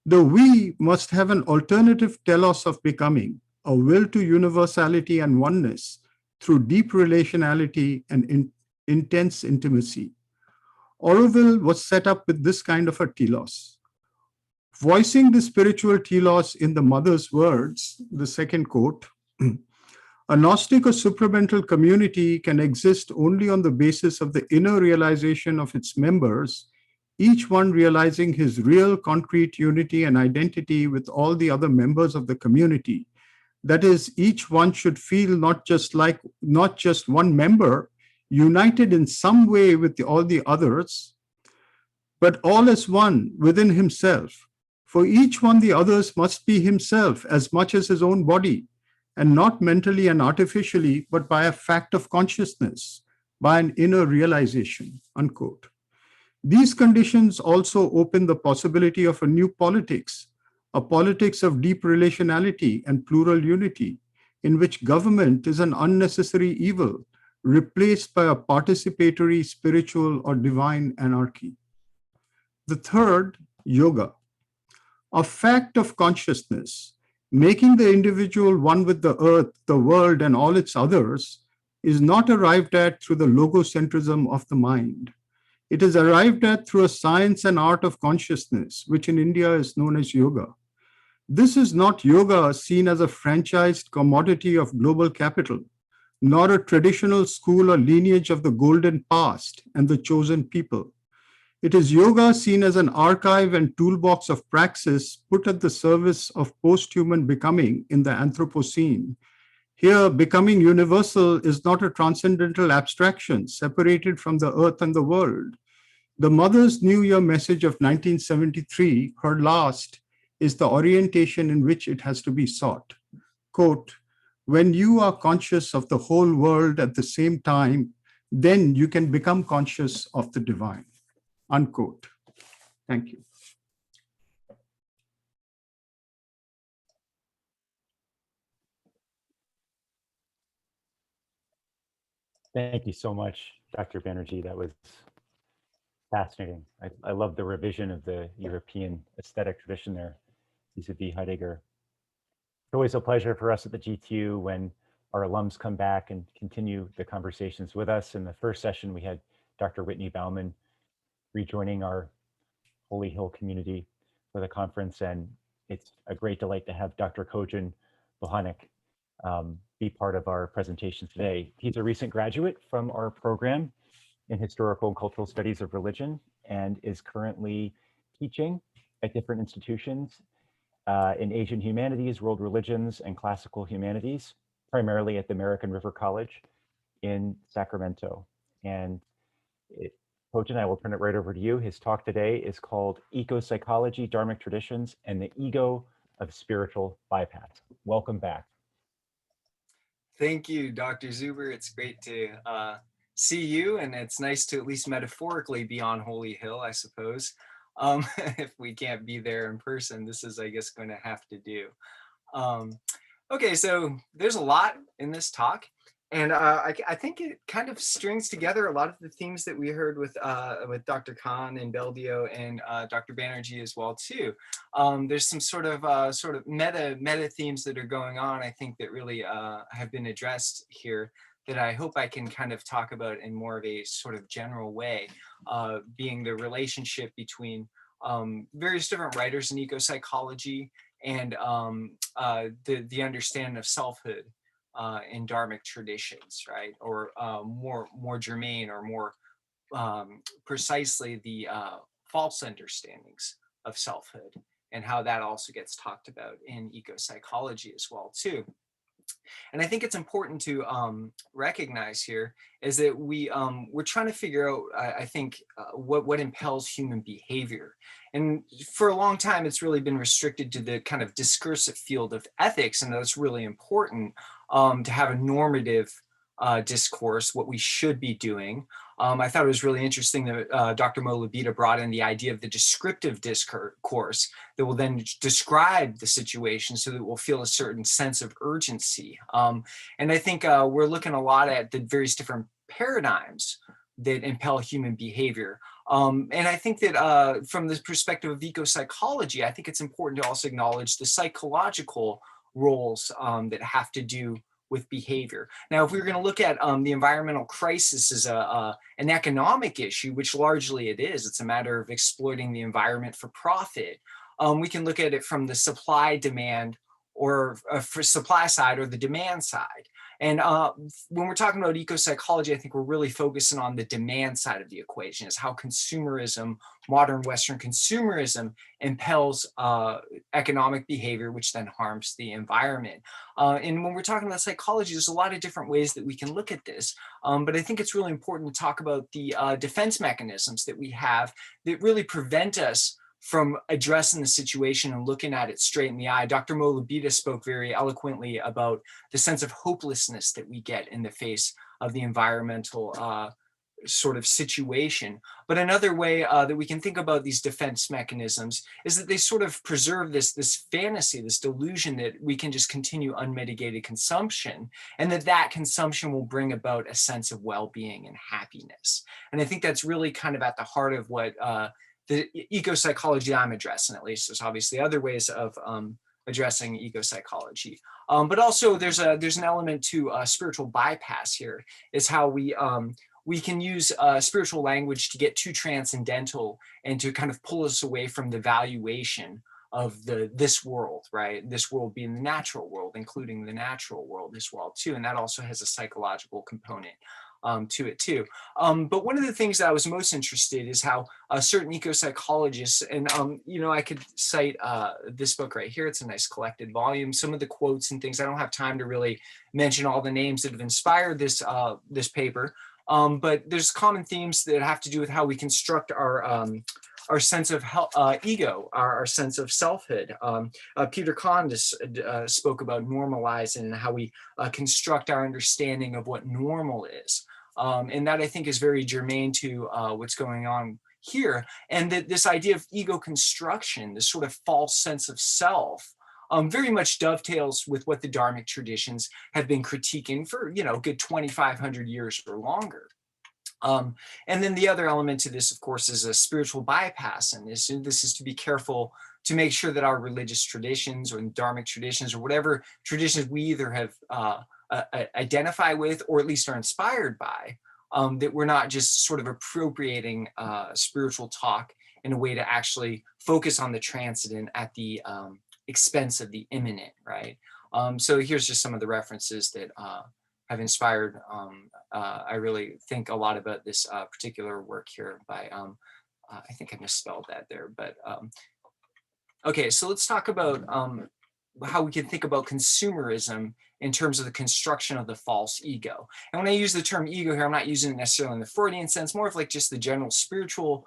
The we must have an alternative telos of becoming, a will to universality and oneness through deep relationality and intense intimacy. Auroville was set up with this kind of a telos. Voicing the spiritual telos in the mother's words, the second quote, a Gnostic or supramental community can exist only on the basis of the inner realization of its members, each one realizing his real concrete unity and identity with all the other members of the community. That is, each one should feel not just one member, united in some way with all the others, but all as one within himself. For each one, the others must be himself as much as his own body, and not mentally and artificially, but by a fact of consciousness, by an inner realization, unquote. These conditions also open the possibility of a new politics, a politics of deep relationality and plural unity, in which government is an unnecessary evil, replaced by a participatory, spiritual, or divine anarchy. The third, yoga. A fact of consciousness, making the individual one with the earth, the world, and all its others, is not arrived at through the logocentrism of the mind. It is arrived at through a science and art of consciousness, which in India is known as yoga. This is not yoga seen as a franchised commodity of global capital, nor a traditional school or lineage of the golden past and the chosen people. It is yoga seen as an archive and toolbox of praxis put at the service of post-human becoming in the Anthropocene. Here, becoming universal is not a transcendental abstraction separated from the earth and the world. The Mother's New Year message of 1973, her last, is the orientation in which it has to be sought. Quote, when you are conscious of the whole world at the same time, then you can become conscious of the divine. Unquote. Thank you. Thank you so much, Dr. Banerji. That was fascinating. I love the revision of the European aesthetic tradition there, vis-a-vis Heidegger. It's always a pleasure for us at the GTU when our alums come back and continue the conversations with us. In the first session, we had Dr. Whitney Bauman rejoining our Holy Hill community for the conference, and it's a great delight to have Dr. Cogen Bohanec be part of our presentation today. He's a recent graduate from our program in Historical and Cultural Studies of Religion and is currently teaching at different institutions in Asian Humanities, World Religions, and Classical Humanities, primarily at the American River College in Sacramento. And Cogen, I will turn it right over to you. His talk today is called Ecopsychology, Dharmic Traditions, and the Ego of Spiritual Bypass. Welcome back. Thank you, Dr. Zuber. It's great to see you, and it's nice to at least metaphorically be on Holy Hill, I suppose. If we can't be there in person, this is, I guess, going to have to do. Okay, so there's a lot in this talk. And I think it kind of strings together a lot of the themes that we heard with Dr. Kahn and Beldio and Dr. Banerji as well too. There's some sort of meta themes that are going on, I think, that really have been addressed here that I hope I can kind of talk about in more of a sort of general way, being the relationship between various different writers in ecopsychology and the understanding of selfhood in Dharmic traditions, right? Or more germane or more precisely the false understandings of selfhood, and how that also gets talked about in ecopsychology as well too. And I think it's important to recognize here is that we're trying to figure out, I think, what impels human behavior. And for a long time, it's really been restricted to the kind of discursive field of ethics, and that's really important to have a normative discourse, what we should be doing. I thought it was really interesting that Dr. Mo Labita brought in the idea of the descriptive discourse that will then describe the situation so that we'll feel a certain sense of urgency. And I think we're looking a lot at the various different paradigms that impel human behavior. And I think that from the perspective of ecopsychology, I think it's important to also acknowledge the psychological roles that have to do with behavior. Now, if we were going to look at the environmental crisis as an economic issue, which largely it is, it's a matter of exploiting the environment for profit. We can look at it from the supply demand or for supply side or the demand side. And when we're talking about ecopsychology, I think we're really focusing on the demand side of the equation, is how consumerism, modern Western consumerism, impels economic behavior, which then harms the environment. And when we're talking about psychology, there's a lot of different ways that we can look at this. But I think it's really important to talk about the defense mechanisms that we have that really prevent us from addressing the situation and looking at it straight in the eye. Dr. Mo Labita spoke very eloquently about the sense of hopelessness that we get in the face of the environmental sort of situation. But another way that we can think about these defense mechanisms is that they sort of preserve this fantasy, this delusion that we can just continue unmitigated consumption, and that consumption will bring about a sense of well-being and happiness. And I think that's really kind of at the heart of what the eco-psychology I'm addressing. At least there's obviously other ways of addressing eco-psychology, but also there's an element to spiritual bypass here, is how we can use spiritual language to get too transcendental and to kind of pull us away from the valuation of this world, right? This world being the natural world, including the natural world as well too, and that also has a psychological component to it too. But one of the things that I was most interested is how certain eco-psychologists, and I could cite this book right here. It's a nice collected volume. Some of the quotes and things, I don't have time to really mention all the names that have inspired this this paper, but there's common themes that have to do with how we construct our sense of ego, our sense of selfhood. Peter Kahn spoke about normalizing and how we construct our understanding of what normal is. And that I think is very germane to what's going on here. And that this idea of ego construction, this sort of false sense of self, very much dovetails with what the Dharmic traditions have been critiquing for, a good 2,500 years or longer. And then the other element to this, of course, is a spiritual bypass. And this is to be careful to make sure that our religious traditions or Dharmic traditions or whatever traditions we either have identify with or at least are inspired by, that we're not just sort of appropriating spiritual talk in a way to actually focus on the transcendent at the expense of the immanent, right? So here's just some of the references that have inspired. I really think a lot about this particular work here by, I think I misspelled that there, but okay, so let's talk about how we can think about consumerism in terms of the construction of the false ego. And when I use the term ego here, I'm not using it necessarily in the Freudian sense, more of like just the general spiritual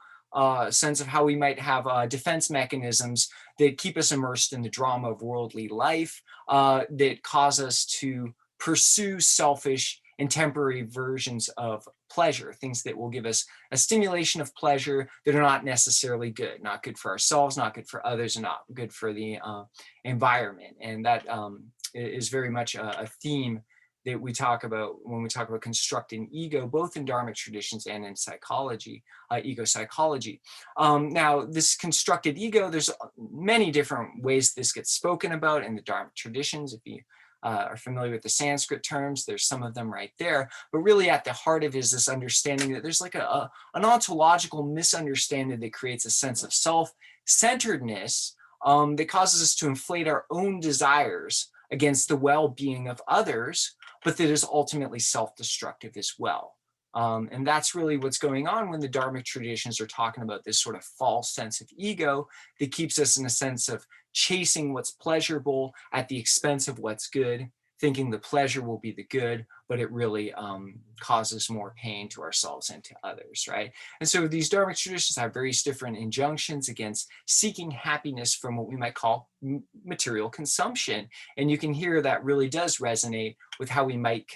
sense of how we might have defense mechanisms that keep us immersed in the drama of worldly life, that cause us to pursue selfish and temporary versions of pleasure, things that will give us a stimulation of pleasure that are not necessarily good, not good for ourselves, not good for others, and not good for the environment. And that is very much a theme that we talk about when we talk about constructing ego, both in Dharmic traditions and in psychology, eco-psychology. Now, this constructed ego, there's many different ways this gets spoken about in the Dharmic traditions. If you are familiar with the Sanskrit terms, there's some of them right there. But really at the heart of it is this understanding that there's like an ontological misunderstanding that creates a sense of self-centeredness that causes us to inflate our own desires against the well-being of others, but that is ultimately self-destructive as well. And that's really what's going on when the Dharmic traditions are talking about this sort of false sense of ego that keeps us in a sense of chasing what's pleasurable at the expense of what's good, thinking the pleasure will be the good, but it really causes more pain to ourselves and to others, right? And so these Dharmic traditions have various different injunctions against seeking happiness from what we might call material consumption. And you can hear that really does resonate with how we might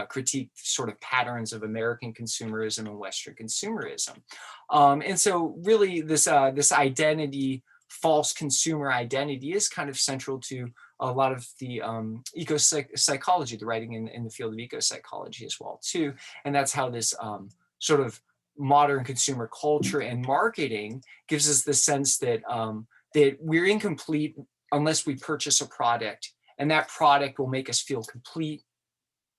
critique sort of patterns of American consumerism and Western consumerism. And so really this identity, false consumer identity, is kind of central to a lot of the ecopsychology, the writing in the field of ecopsychology as well too. And that's how this sort of modern consumer culture and marketing gives us the sense that that we're incomplete unless we purchase a product, and that product will make us feel complete,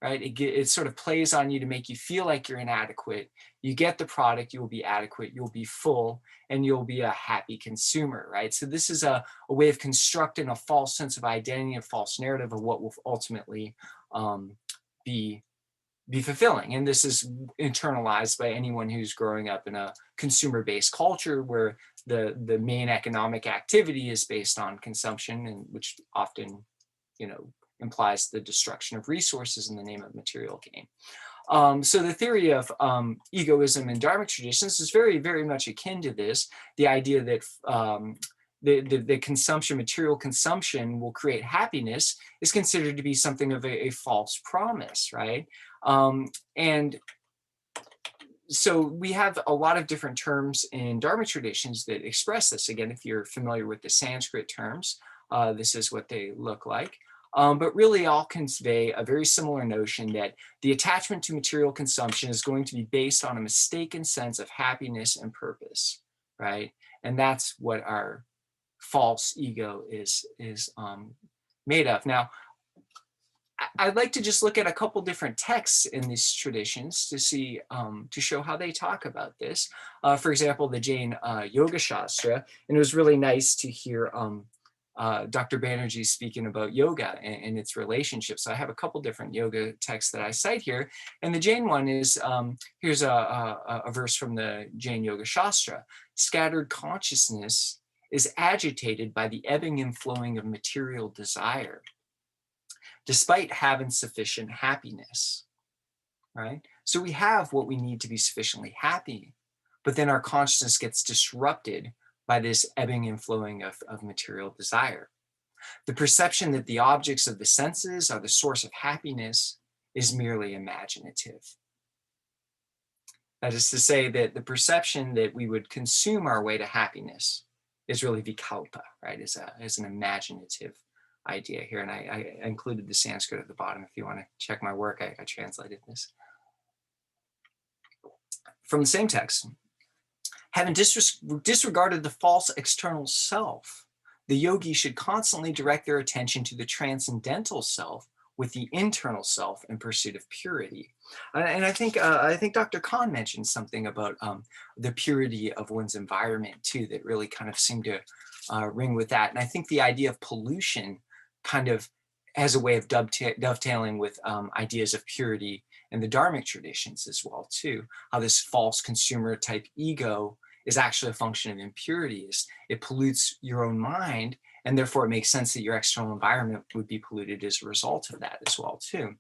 right? It sort of plays on you to make you feel like you're inadequate. You get the product, you will be adequate, you'll be full, and you'll be a happy consumer, right? So this is a way of constructing a false sense of identity, a false narrative of what will ultimately be fulfilling. And this is internalized by anyone who's growing up in a consumer-based culture where the main economic activity is based on consumption, and which often, implies the destruction of resources in the name of material gain. So the theory of egoism in Dharmic traditions is very, very much akin to this. The idea that the consumption, material consumption, will create happiness is considered to be something of a false promise, right? And so we have a lot of different terms in Dharmic traditions that express this. Again, if you're familiar with the Sanskrit terms, this is what they look like. But really all convey a very similar notion that the attachment to material consumption is going to be based on a mistaken sense of happiness and purpose, right? And that's what our false ego is made of. Now, I'd like to just look at a couple different texts in these traditions to see, to show how they talk about this. For example, the Jain Yoga Shastra, and it was really nice to hear Dr. Banerji speaking about yoga and its relationship. So I have a couple different yoga texts that I cite here. And the Jain one is, here's a verse from the Jain Yoga Shastra. Scattered consciousness is agitated by the ebbing and flowing of material desire, despite having sufficient happiness, right? So we have what we need to be sufficiently happy, but then our consciousness gets disrupted by this ebbing and flowing of material desire. The perception that the objects of the senses are the source of happiness is merely imaginative. That is to say that the perception that we would consume our way to happiness is really vikalpa, right? Is an imaginative idea here. And I included the Sanskrit at the bottom. If you want to check my work, I translated this. From the same text, having disregarded the false external self, the yogi should constantly direct their attention to the transcendental self with the internal self in pursuit of purity. And I think Dr. Kahn mentioned something about the purity of one's environment too, that really kind of seemed to ring with that. And I think the idea of pollution kind of has a way of dovetailing with ideas of purity in the Dharmic traditions as well too. How this false consumer type ego is actually a function of impurities. It pollutes your own mind, and therefore it makes sense that your external environment would be polluted as a result of that as well too.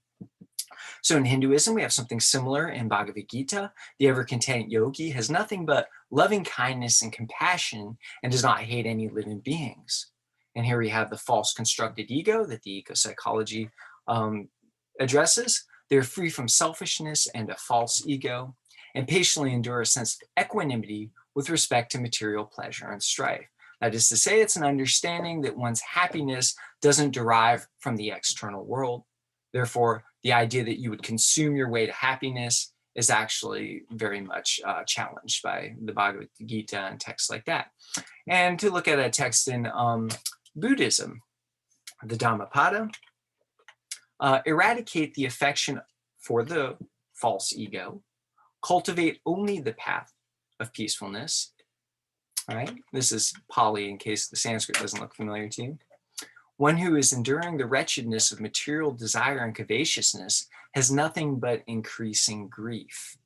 So in Hinduism, we have something similar in Bhagavad Gita. The ever-content yogi has nothing but loving kindness and compassion and does not hate any living beings. And here we have the false constructed ego that the ecopsychology addresses. They're free from selfishness and a false ego, and patiently endure a sense of equanimity with respect to material pleasure and strife. That is to say, it's an understanding that one's happiness doesn't derive from the external world. Therefore, the idea that you would consume your way to happiness is actually very much challenged by the Bhagavad Gita and texts like that. And to look at a text in Buddhism, the Dhammapada, eradicate the affection for the false ego, cultivate only the path of peacefulness. All right, this is Pali in case the Sanskrit doesn't look familiar to you. One who is enduring the wretchedness of material desire and covetousness has nothing but increasing grief,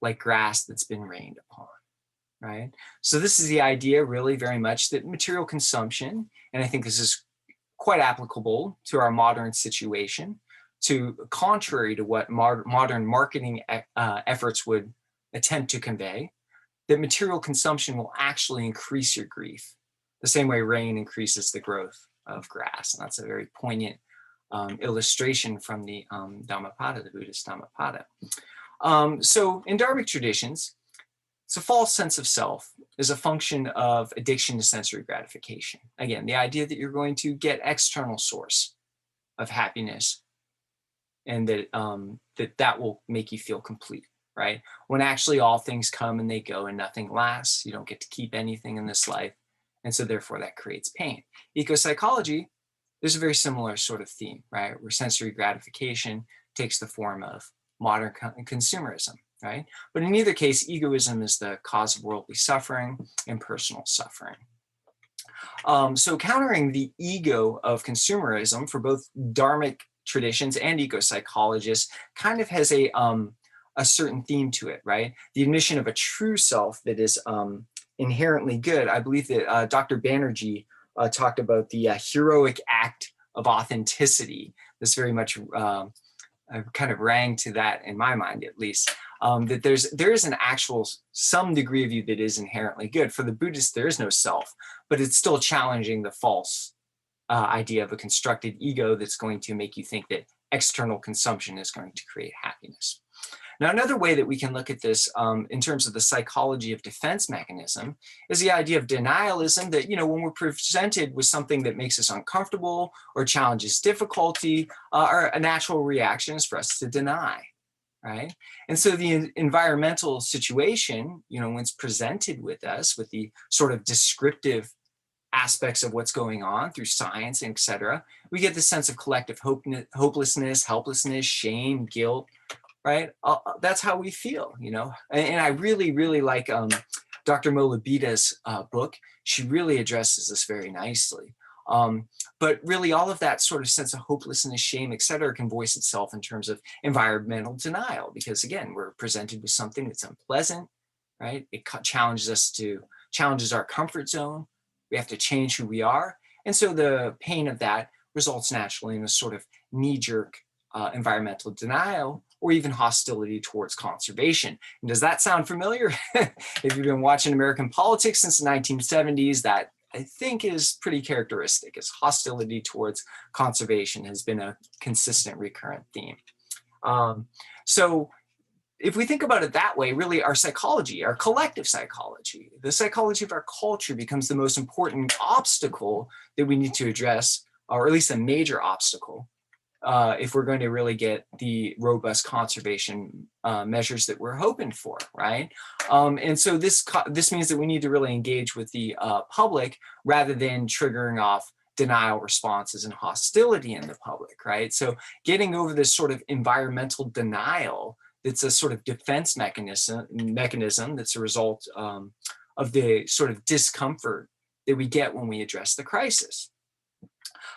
like grass that's been rained upon, right? So this is the idea really very much that material consumption, and I think this is quite applicable to our modern situation, to contrary to what modern marketing efforts would attempt to convey, that material consumption will actually increase your grief, the same way rain increases the growth of grass. And that's a very poignant illustration from the Dhammapada, the Buddhist Dhammapada. So in Dharmic traditions, it's a false sense of self is a function of addiction to sensory gratification. Again, the idea that you're going to get external source of happiness and that that will make you feel complete, right? When actually all things come and they go and nothing lasts, you don't get to keep anything in this life. And so therefore that creates pain. Ecopsychology, there's a very similar sort of theme, right? Where sensory gratification takes the form of modern consumerism, right? But in either case, egoism is the cause of worldly suffering and personal suffering. So countering the ego of consumerism for both Dharmic traditions and ecopsychologists kind of has a certain theme to it, right? The admission of a true self that is inherently good. I believe that Dr. Banerji talked about the heroic act of authenticity. This very much kind of rang to that in my mind, at least. That there is an actual, some degree of you that is inherently good. For the Buddhists, there is no self, but it's still challenging the false idea of a constructed ego that's going to make you think that external consumption is going to create happiness. Now, another way that we can look at this in terms of the psychology of defense mechanism is the idea of denialism, that, you know, when we're presented with something that makes us uncomfortable or challenges difficulty, a natural reaction is for us to deny, right? And so the environmental situation, you know, when it's presented with us with the sort of descriptive aspects of what's going on through science, et cetera, we get the sense of collective hopelessness, helplessness, shame, guilt, right? That's how we feel, you know? And I really, really like Dr. Molabita's book. She really addresses this very nicely. But really all of that sort of sense of hopelessness, shame, et cetera, can voice itself in terms of environmental denial, because again, we're presented with something that's unpleasant, right? It challenges our comfort zone. We have to change who we are. And so the pain of that results naturally in a sort of knee-jerk environmental denial, or even hostility towards conservation. And does that sound familiar? If you've been watching American politics since the 1970s, that I think is pretty characteristic, as hostility towards conservation has been a consistent recurrent theme. So if we think about it that way, really our psychology, our collective psychology, the psychology of our culture becomes the most important obstacle that we need to address, or at least a major obstacle, if we're going to really get the robust conservation measures that we're hoping for, right? And so this means that we need to really engage with the public rather than triggering off denial responses and hostility in the public, right? So getting over this sort of environmental denial that's a sort of defense mechanism that's a result of the sort of discomfort that we get when we address the crisis.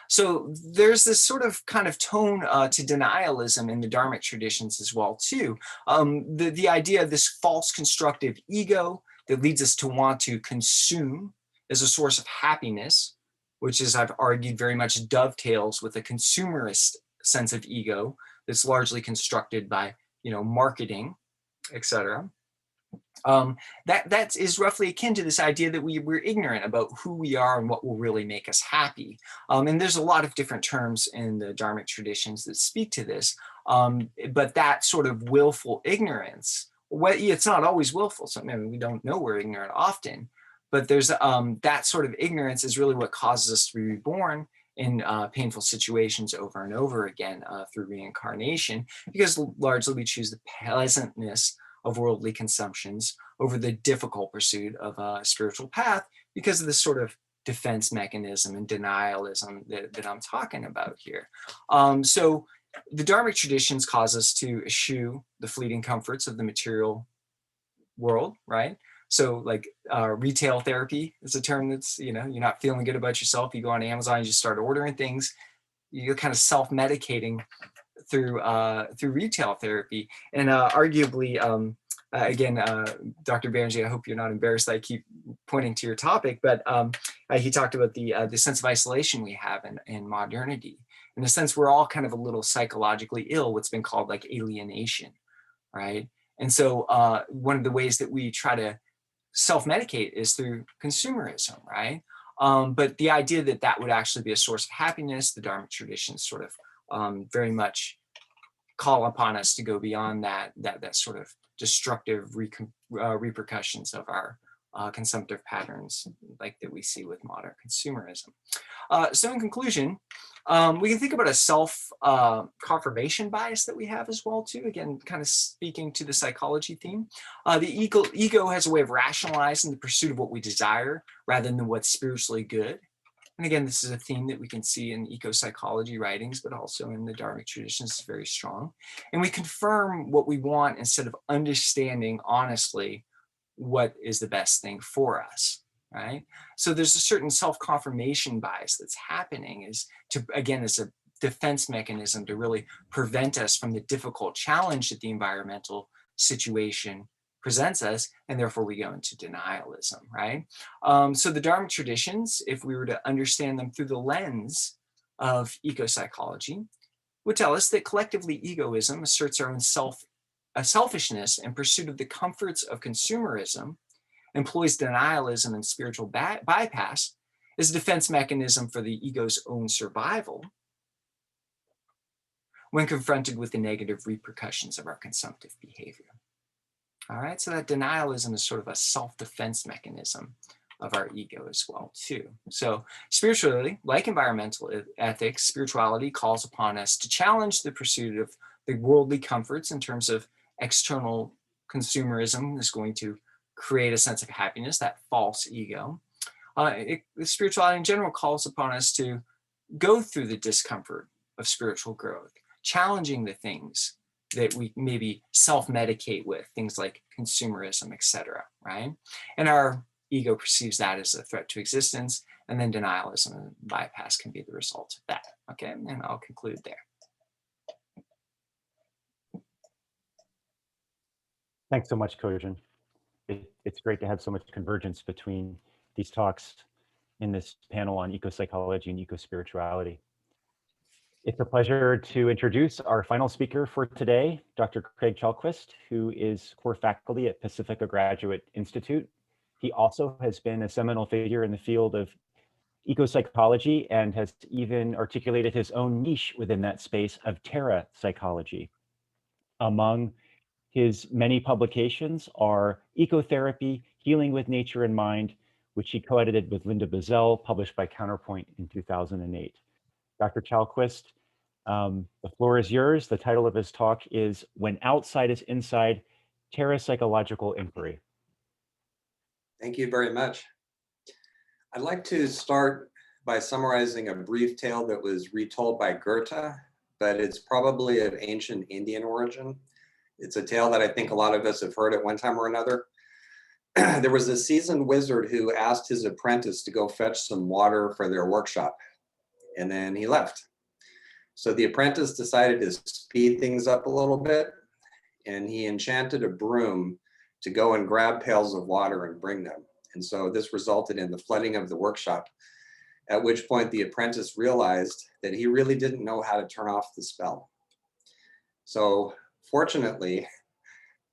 So there's this sort of kind of tone to denialism in the Dharmic traditions as well too. The idea of this false constructive ego that leads us to want to consume as a source of happiness, which, as I've argued, very much dovetails with a consumerist sense of ego that's largely constructed by, you know, marketing, et cetera. That is roughly akin to this idea that we're ignorant about who we are and what will really make us happy. And there's a lot of different terms in the Dharmic traditions that speak to this. But that sort of willful ignorance, well, it's not always willful. So, I mean, we don't know we're ignorant often, but there's that sort of ignorance is really what causes us to be reborn in painful situations over and over again through reincarnation, because largely we choose the pleasantness of worldly consumptions over the difficult pursuit of a spiritual path because of this sort of defense mechanism and denialism that I'm talking about here. So the Dharmic traditions cause us to eschew the fleeting comforts of the material world, right? So like retail therapy is a term that's, you're not feeling good about yourself. You go on Amazon, you just start ordering things. You're kind of self-medicating through retail therapy. And arguably, again, Dr. Banerji, I hope you're not embarrassed that I keep pointing to your topic, but he talked about the sense of isolation we have in modernity. In a sense, we're all kind of a little psychologically ill, what's been called like alienation, right? And so one of the ways that we try to self-medicate is through consumerism, right? But the idea that that would actually be a source of happiness, the Dharmic traditions sort of very much call upon us to go beyond that sort of destructive repercussions of our consumptive patterns like that we see with modern consumerism. So in conclusion, we can think about a self-confirmation bias that we have as well too. Again, kind of speaking to the psychology theme. The ego has a way of rationalizing the pursuit of what we desire rather than what's spiritually good. And again, this is a theme that we can see in ecopsychology writings, but also in the Dharmic traditions. It's very strong. And we confirm what we want instead of understanding honestly what is the best thing for us, right? So there's a certain self-confirmation bias that's happening as a defense mechanism to really prevent us from the difficult challenge that the environmental situation presents us, and therefore we go into denialism, right? So the Dharmic traditions, if we were to understand them through the lens of ecopsychology, would tell us that collectively egoism asserts our own selfishness in pursuit of the comforts of consumerism, employs denialism and spiritual bypass as a defense mechanism for the ego's own survival when confronted with the negative repercussions of our consumptive behavior. All right, so that denialism is sort of a self-defense mechanism of our ego as well too. So spiritually, like environmental ethics, spirituality calls upon us to challenge the pursuit of the worldly comforts in terms of external consumerism is going to create a sense of happiness, that false ego. Spirituality in general calls upon us to go through the discomfort of spiritual growth, challenging the things that we maybe self-medicate with, things like consumerism, etc., right? And our ego perceives that as a threat to existence, and then denialism and bypass can be the result of that, okay? And I'll conclude there. Thanks so much, Cogen. It's great to have so much convergence between these talks in this panel on ecopsychology and ecospirituality. It's a pleasure to introduce our final speaker for today, Dr. Craig Chalquist, who is core faculty at Pacifica Graduate Institute. He also has been a seminal figure in the field of ecopsychology and has even articulated his own niche within that space of terrapsychology. Among his many publications are Ecotherapy, Healing with Nature in Mind, which he co-edited with Linda Bazell, published by Counterpoint in 2008. Dr. Chalquist, the floor is yours. The title of his talk is When Outside is Inside, Terrapsychological Inquiry. Thank you very much. I'd like to start by summarizing a brief tale that was retold by Goethe, but it's probably of ancient Indian origin. It's a tale that I think a lot of us have heard at one time or another. There was a seasoned wizard who asked his apprentice to go fetch some water for their workshop, and then he left. So the apprentice decided to speed things up a little bit, and he enchanted a broom to go and grab pails of water and bring them. And so this resulted in the flooding of the workshop, at which point the apprentice realized that he really didn't know how to turn off the spell. So fortunately,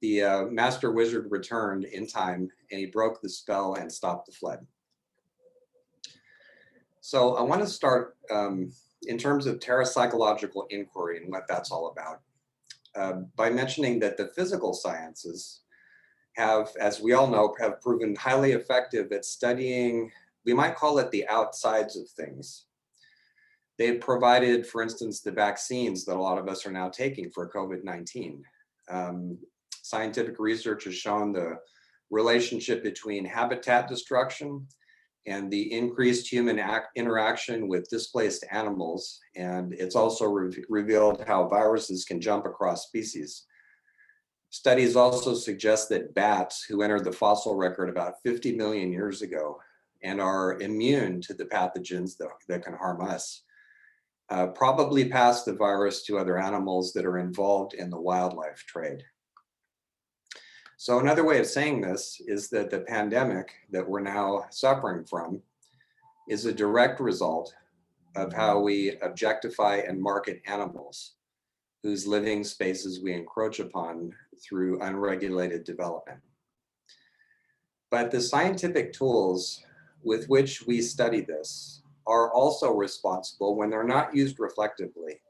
the master wizard returned in time, and he broke the spell and stopped the flood. So I want to start in terms of terrapsychological inquiry and what that's all about, by mentioning that the physical sciences have, as we all know, have proven highly effective at studying, we might call it the outsides of things. They've provided, for instance, the vaccines that a lot of us are now taking for COVID-19. Scientific research has shown the relationship between habitat destruction and the increased human interaction with displaced animals. And it's also revealed how viruses can jump across species. Studies also suggest that bats, who entered the fossil record about 50 million years ago and are immune to the pathogens that can harm us, probably passed the virus to other animals that are involved in the wildlife trade. So another way of saying this is that the pandemic that we're now suffering from is a direct result of how we objectify and market animals, whose living spaces we encroach upon through unregulated development. But the scientific tools with which we study this are also responsible, when they're not used reflectively,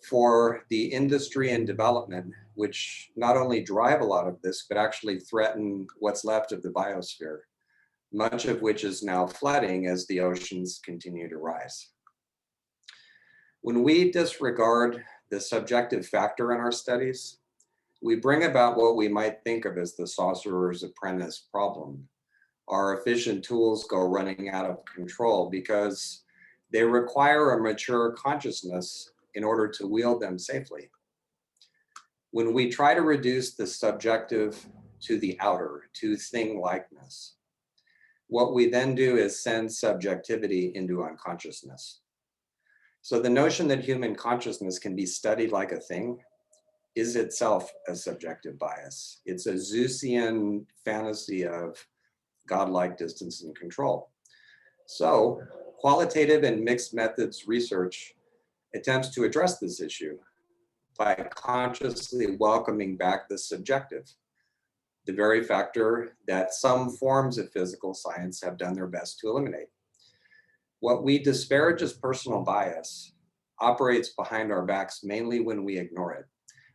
for the industry and development, which not only drive a lot of this, but actually threaten what's left of the biosphere, much of which is now flooding as the oceans continue to rise. When we disregard the subjective factor in our studies, we bring about what we might think of as the sorcerer's apprentice problem. Our efficient tools go running out of control because they require a mature consciousness in order to wield them safely. When we try to reduce the subjective to the outer, to thing-likeness, what we then do is send subjectivity into unconsciousness. So the notion that human consciousness can be studied like a thing is itself a subjective bias. It's a Zeusian fantasy of godlike distance and control. So qualitative and mixed methods research attempts to address this issue by consciously welcoming back the subjective, the very factor that some forms of physical science have done their best to eliminate. What we disparage as personal bias operates behind our backs mainly when we ignore it.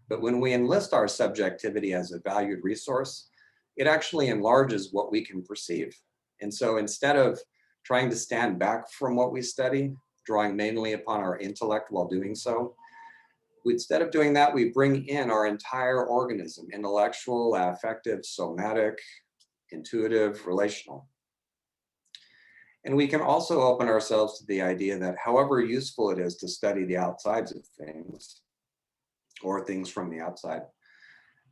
But when we enlist our subjectivity as a valued resource, it actually enlarges what we can perceive. And so instead of trying to stand back from what we study, drawing mainly upon our intellect while doing so, instead of doing that, we bring in our entire organism, intellectual, affective, somatic, intuitive, relational. And we can also open ourselves to the idea that however useful it is to study the outsides of things, or things from the outside,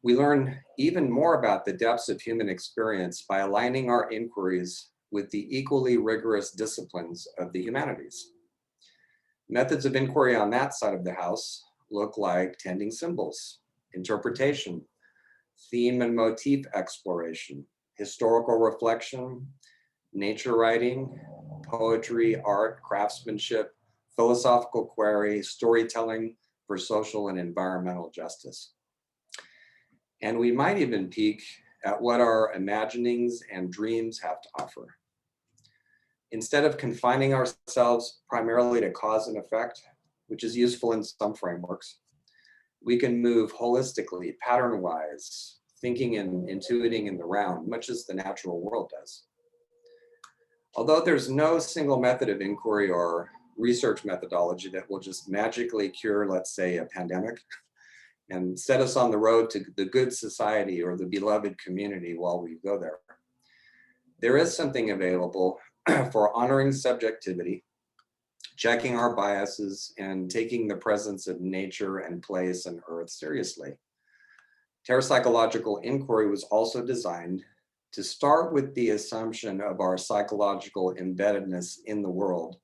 we learn even more about the depths of human experience by aligning our inquiries with the equally rigorous disciplines of the humanities. Methods of inquiry on that side of the house look like tending symbols, interpretation, theme and motif exploration, historical reflection, nature writing, poetry, art, craftsmanship, philosophical query, storytelling for social and environmental justice. And we might even peek at what our imaginings and dreams have to offer. Instead of confining ourselves primarily to cause and effect, which is useful in some frameworks, we can move holistically, pattern-wise, thinking and intuiting in the round, much as the natural world does. Although there's no single method of inquiry or research methodology that will just magically cure, let's say, a pandemic and set us on the road to the good society or the beloved community while we go there, there is something available for honoring subjectivity, checking our biases, and taking the presence of nature and place and earth seriously. Parapsychological inquiry was also designed to start with the assumption of our psychological embeddedness in the world,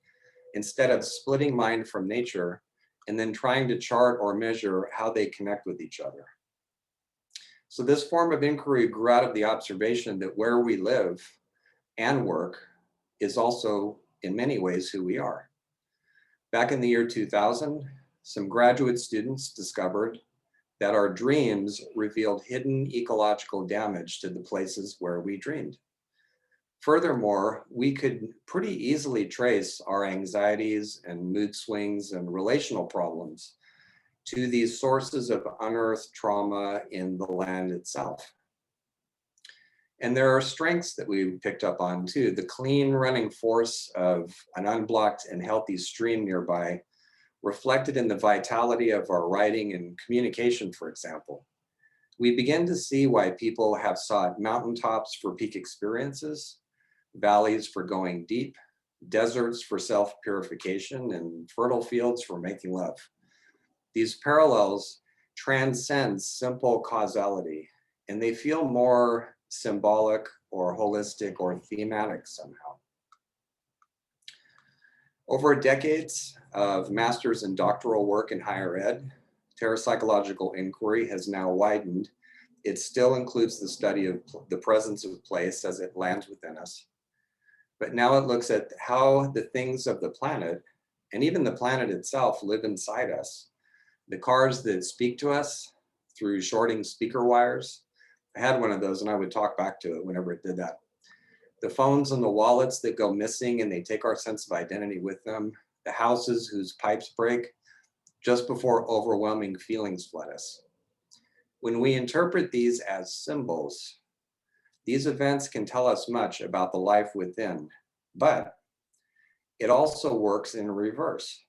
instead of splitting mind from nature and then trying to chart or measure how they connect with each other. So this form of inquiry grew out of the observation that where we live and work is also in many ways who we are. Back in the year 2000, some graduate students discovered that our dreams revealed hidden ecological damage to the places where we dreamed. Furthermore, we could pretty easily trace our anxieties and mood swings and relational problems to these sources of unearthed trauma in the land itself. And there are strengths that we picked up on too. The clean running force of an unblocked and healthy stream nearby reflected in the vitality of our writing and communication, for example. We begin to see why people have sought mountaintops for peak experiences, valleys for going deep, deserts for self-purification, and fertile fields for making love. These parallels transcend simple causality, and they feel more symbolic or holistic or thematic somehow. Over decades of master's and doctoral work in higher ed, parapsychological inquiry has now widened. It still includes the study of the presence of place as it lands within us. But now it looks at how the things of the planet, and even the planet itself, live inside us. The cars that speak to us through shorting speaker wires. I had one of those and I would talk back to it whenever it did that. The phones and the wallets that go missing and they take our sense of identity with them. The houses whose pipes break just before overwhelming feelings flood us. When we interpret these as symbols, these events can tell us much about the life within, but it also works in reverse.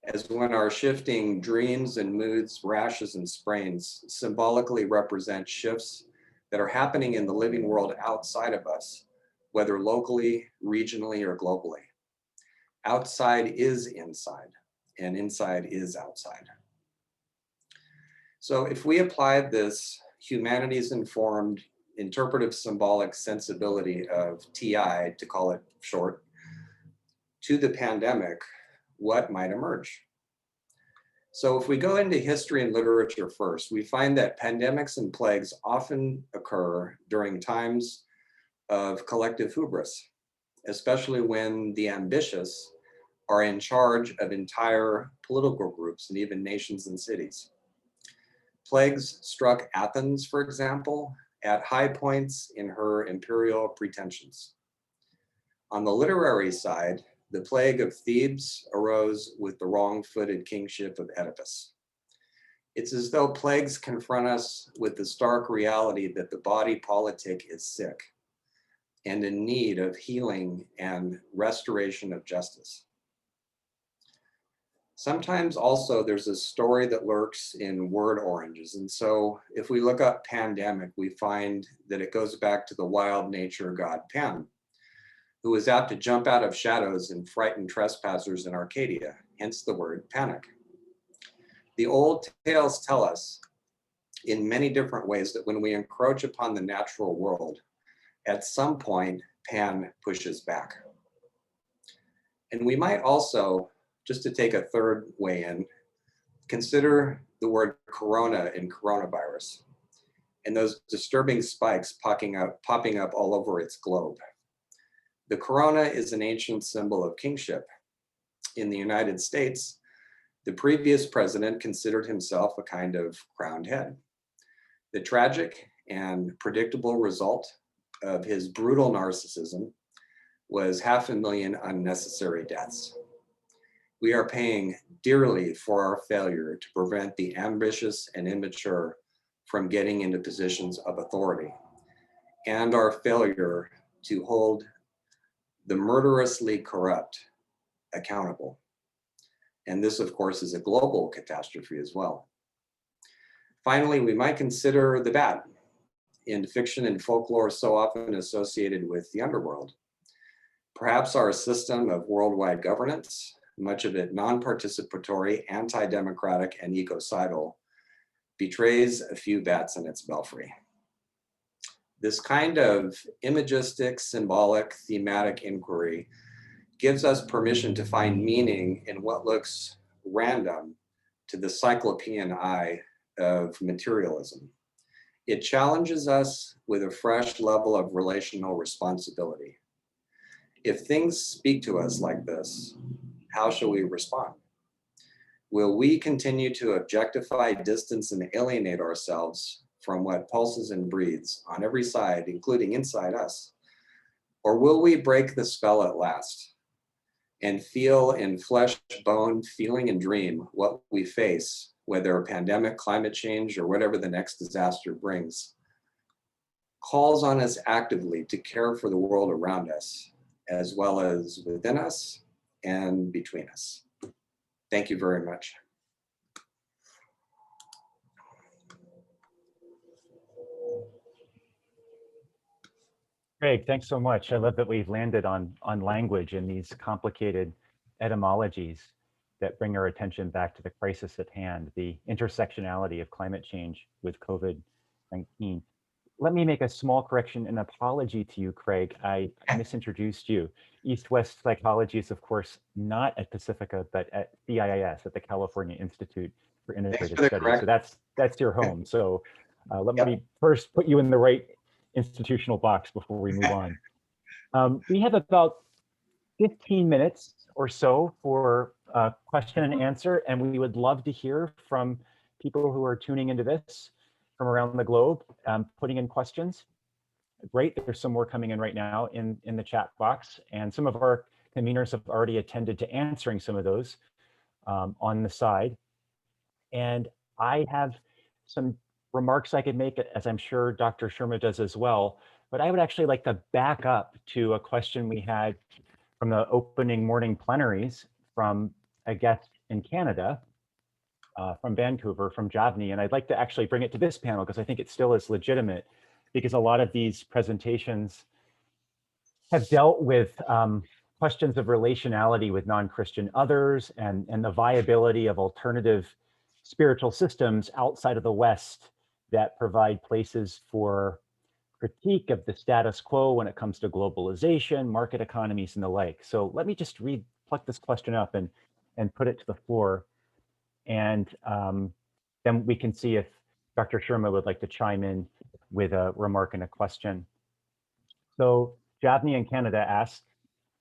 As when our shifting dreams and moods, rashes and sprains symbolically represent shifts that are happening in the living world outside of us, whether locally, regionally, or globally. Outside is inside, and inside is outside. So if we apply this humanities-informed interpretive symbolic sensibility of TI, to call it short, to the pandemic, what might emerge? So if we go into history and literature first, we find that pandemics and plagues often occur during times of collective hubris, especially when the ambitious are in charge of entire political groups and even nations and cities. Plagues struck Athens, for example, at high points in her imperial pretensions. On the literary side, the plague of Thebes arose with the wrong-footed kingship of Oedipus. It's as though plagues confront us with the stark reality that the body politic is sick and in need of healing and restoration of justice. Sometimes also there's a story that lurks in word oranges. And so if we look up pandemic, we find that it goes back to the wild nature god Pan, who was apt to jump out of shadows and frighten trespassers in Arcadia, hence the word panic. The old tales tell us in many different ways that when we encroach upon the natural world, at some point, Pan pushes back. And we might also, just to take a third way in, consider the word corona in coronavirus and those disturbing spikes popping up all over its globe. The corona is an ancient symbol of kingship. In the United States, the previous president considered himself a kind of crowned head. The tragic and predictable result of his brutal narcissism was 500,000 unnecessary deaths. We are paying dearly for our failure to prevent the ambitious and immature from getting into positions of authority, and our failure to hold the murderously corrupt accountable. And this, of course, is a global catastrophe as well. Finally, we might consider the bad in fiction and folklore so often associated with the underworld. Perhaps our system of worldwide governance, much of it non-participatory, anti-democratic, and ecocidal, betrays a few bats in its belfry. This kind of imagistic, symbolic, thematic inquiry gives us permission to find meaning in what looks random to the cyclopean eye of materialism. It challenges us with a fresh level of relational responsibility. If things speak to us like this, how shall we respond? Will we continue to objectify, distance, and alienate ourselves from what pulses and breathes on every side, including inside us? Or will we break the spell at last and feel in flesh, bone, feeling, and dream what we face, whether a pandemic, climate change, or whatever the next disaster brings, calls on us actively to care for the world around us, as well as within us and between us. Thank you very much. Craig, thanks so much. I love that we've landed on language and these complicated etymologies that bring our attention back to the crisis at hand, the intersectionality of climate change with COVID-19. Let me make a small correction and apology to you, Craig. I misintroduced you. East-West psychology is, of course, not at Pacifica, but at CIIS, at the California Institute for Integrative the Studies. So correction. that's your home. So let Yep. me first put you in the right institutional box before we move on. We have about 15 minutes or so for question and answer, and we would love to hear from people who are tuning into this from around the globe, putting in questions. Great, there's some more coming in right now in the chat box, and some of our conveners have already attended to answering some of those on the side. And I have some remarks I could make, as I'm sure Dr. Sharma does as well, but I would actually like to back up to a question we had from the opening morning plenaries from a guest in Canada, from Vancouver, from Javni, and I'd like to actually bring it to this panel because I think it still is legitimate, because a lot of these presentations have dealt with questions of relationality with non-Christian others and the viability of alternative spiritual systems outside of the West that provide places for critique of the status quo when it comes to globalization, market economies, and the like. So let me just pluck this question up and put it to the floor. And then we can see if Dr. Sharma would like to chime in with a remark and a question. So Javni in Canada asks,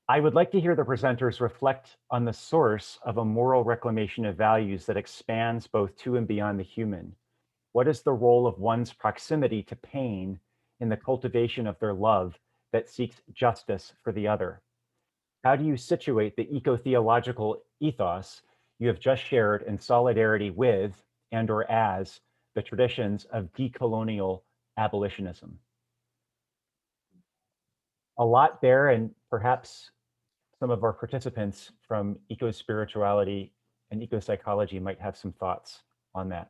I would like to hear the presenters reflect on the source of a moral reclamation of values that expands both to and beyond the human. What is the role of one's proximity to pain in the cultivation of their love that seeks justice for the other? How do you situate the eco-theological ethos you have just shared in solidarity with and or as the traditions of decolonial abolitionism? A lot there, and perhaps some of our participants from ecospirituality and ecopsychology might have some thoughts on that.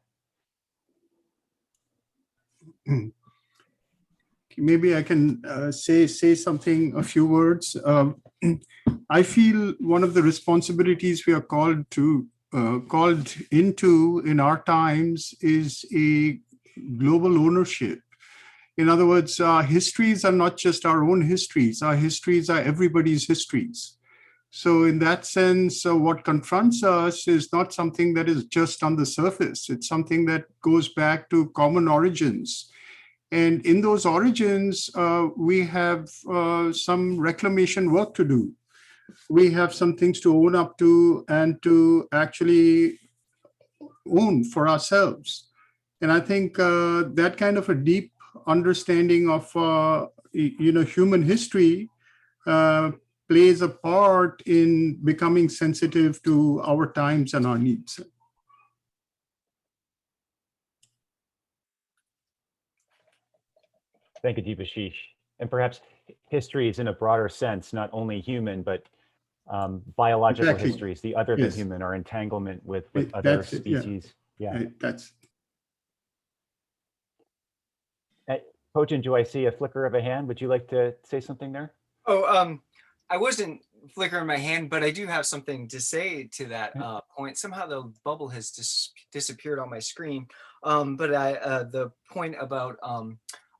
Maybe I can say something, a few words. I feel one of the responsibilities we are called into in our times is a global ownership. In other words, our histories are not just our own histories. Our histories are everybody's histories. So in that sense, what confronts us is not something that is just on the surface. It's something that goes back to common origins. And in those origins, we have some reclamation work to do. We have some things to own up to and to actually own for ourselves. And I think that kind of a deep understanding of human history plays a part in becoming sensitive to our times and our needs. Thank you, Debashish. And perhaps history is in a broader sense, not only human, but biological Exactly. histories, the other than Yes. human, our entanglement with other species. Yeah. That's Cogen, do I see a flicker of a hand? Would you like to say something there? Oh, I wasn't flickering my hand, but I do have something to say to that point. Somehow the bubble has disappeared on my screen. But the point about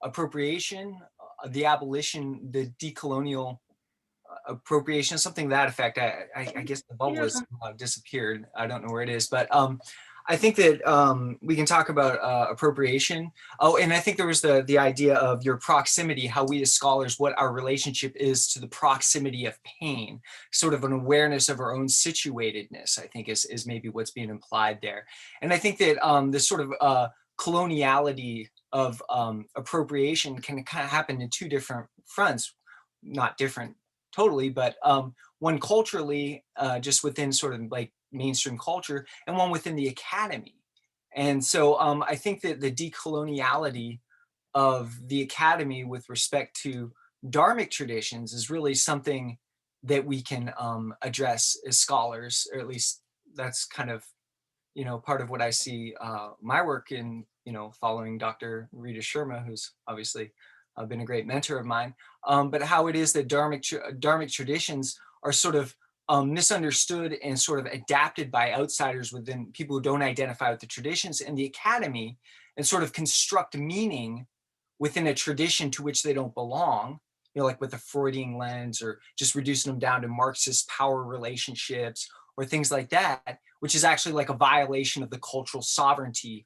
appropriation, the abolition, the decolonial appropriation, something to that effect. I guess the bubble has disappeared. I don't know where it is, but I think that we can talk about appropriation. Oh, and I think there was the idea of your proximity, how we as scholars, what our relationship is to the proximity of pain, sort of an awareness of our own situatedness, I think is maybe what's being implied there. And I think that this sort of coloniality of appropriation can kind of happen in two different fronts, not different totally, but one culturally, just within sort of like mainstream culture, and one within the academy. And so I think that the decoloniality of the academy with respect to Dharmic traditions is really something that we can address as scholars, or at least that's kind of, part of what I see my work in, following Dr. Rita Sharma, who's obviously been a great mentor of mine. but how it is that dharmic traditions are sort of misunderstood and sort of adapted by outsiders within people who don't identify with the traditions and the academy, and sort of construct meaning within a tradition to which they don't belong, like with the Freudian lens, or just reducing them down to Marxist power relationships or things like that, which is actually like a violation of the cultural sovereignty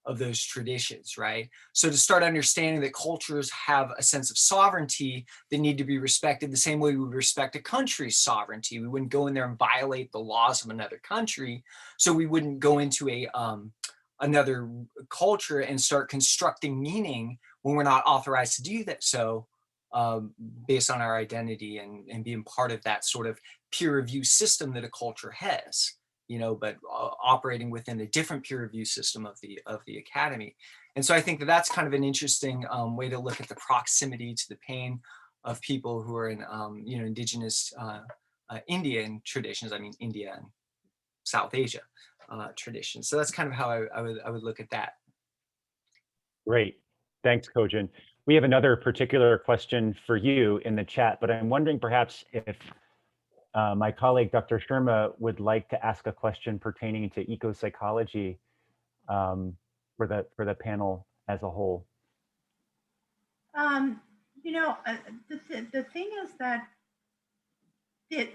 of those traditions, right? So to start understanding that cultures have a sense of sovereignty that need to be respected the same way we would respect a country's sovereignty. We wouldn't go in there and violate the laws of another country. So we wouldn't go into another culture and start constructing meaning when we're not authorized to do that. So based on our identity and being part of that sort of peer review system that a culture has. But operating within a different peer review system of the academy. And so I think that that's kind of an interesting way to look at the proximity to the pain of people who are in, indigenous Indian traditions. I mean, India and South Asia traditions. So that's kind of how I would look at that. Great, thanks, Cogen. We have another particular question for you in the chat, but I'm wondering perhaps if my colleague, Dr. Sharma, would like to ask a question pertaining to ecopsychology for the panel as a whole. The thing is that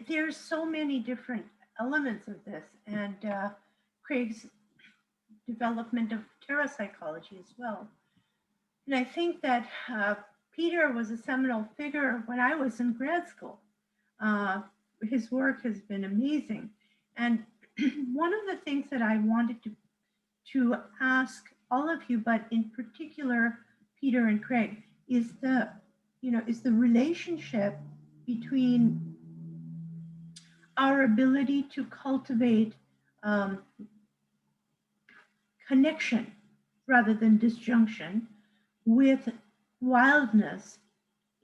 there's so many different elements of this, and Craig's development of parapsychology as well. And I think that Peter was a seminal figure when I was in grad school. His work has been amazing. And one of the things that I wanted to ask all of you, but in particular, Peter and Craig, is the relationship between our ability to cultivate connection rather than disjunction with wildness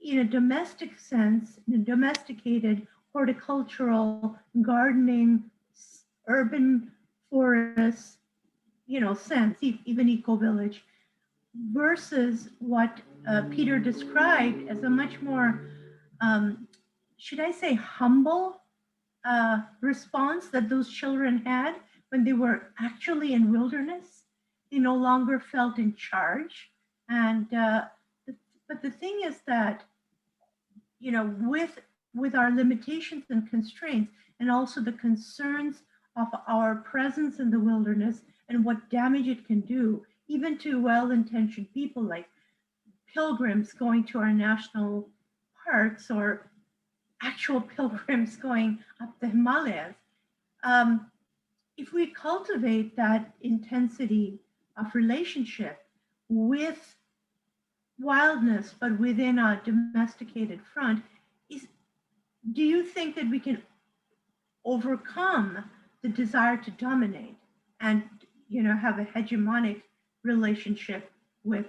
in a domestic sense, in a domesticated horticultural, gardening, urban forest, sense, even eco-village, versus what Peter described as a much more, should I say, humble response that those children had when they were actually in wilderness. They no longer felt in charge. And but the thing is that, with our limitations and constraints, and also the concerns of our presence in the wilderness and what damage it can do, even to well-intentioned people like pilgrims going to our national parks or actual pilgrims going up the Himalayas. If we cultivate that intensity of relationship with wildness, but within a domesticated front, do you think that we can overcome the desire to dominate and have a hegemonic relationship with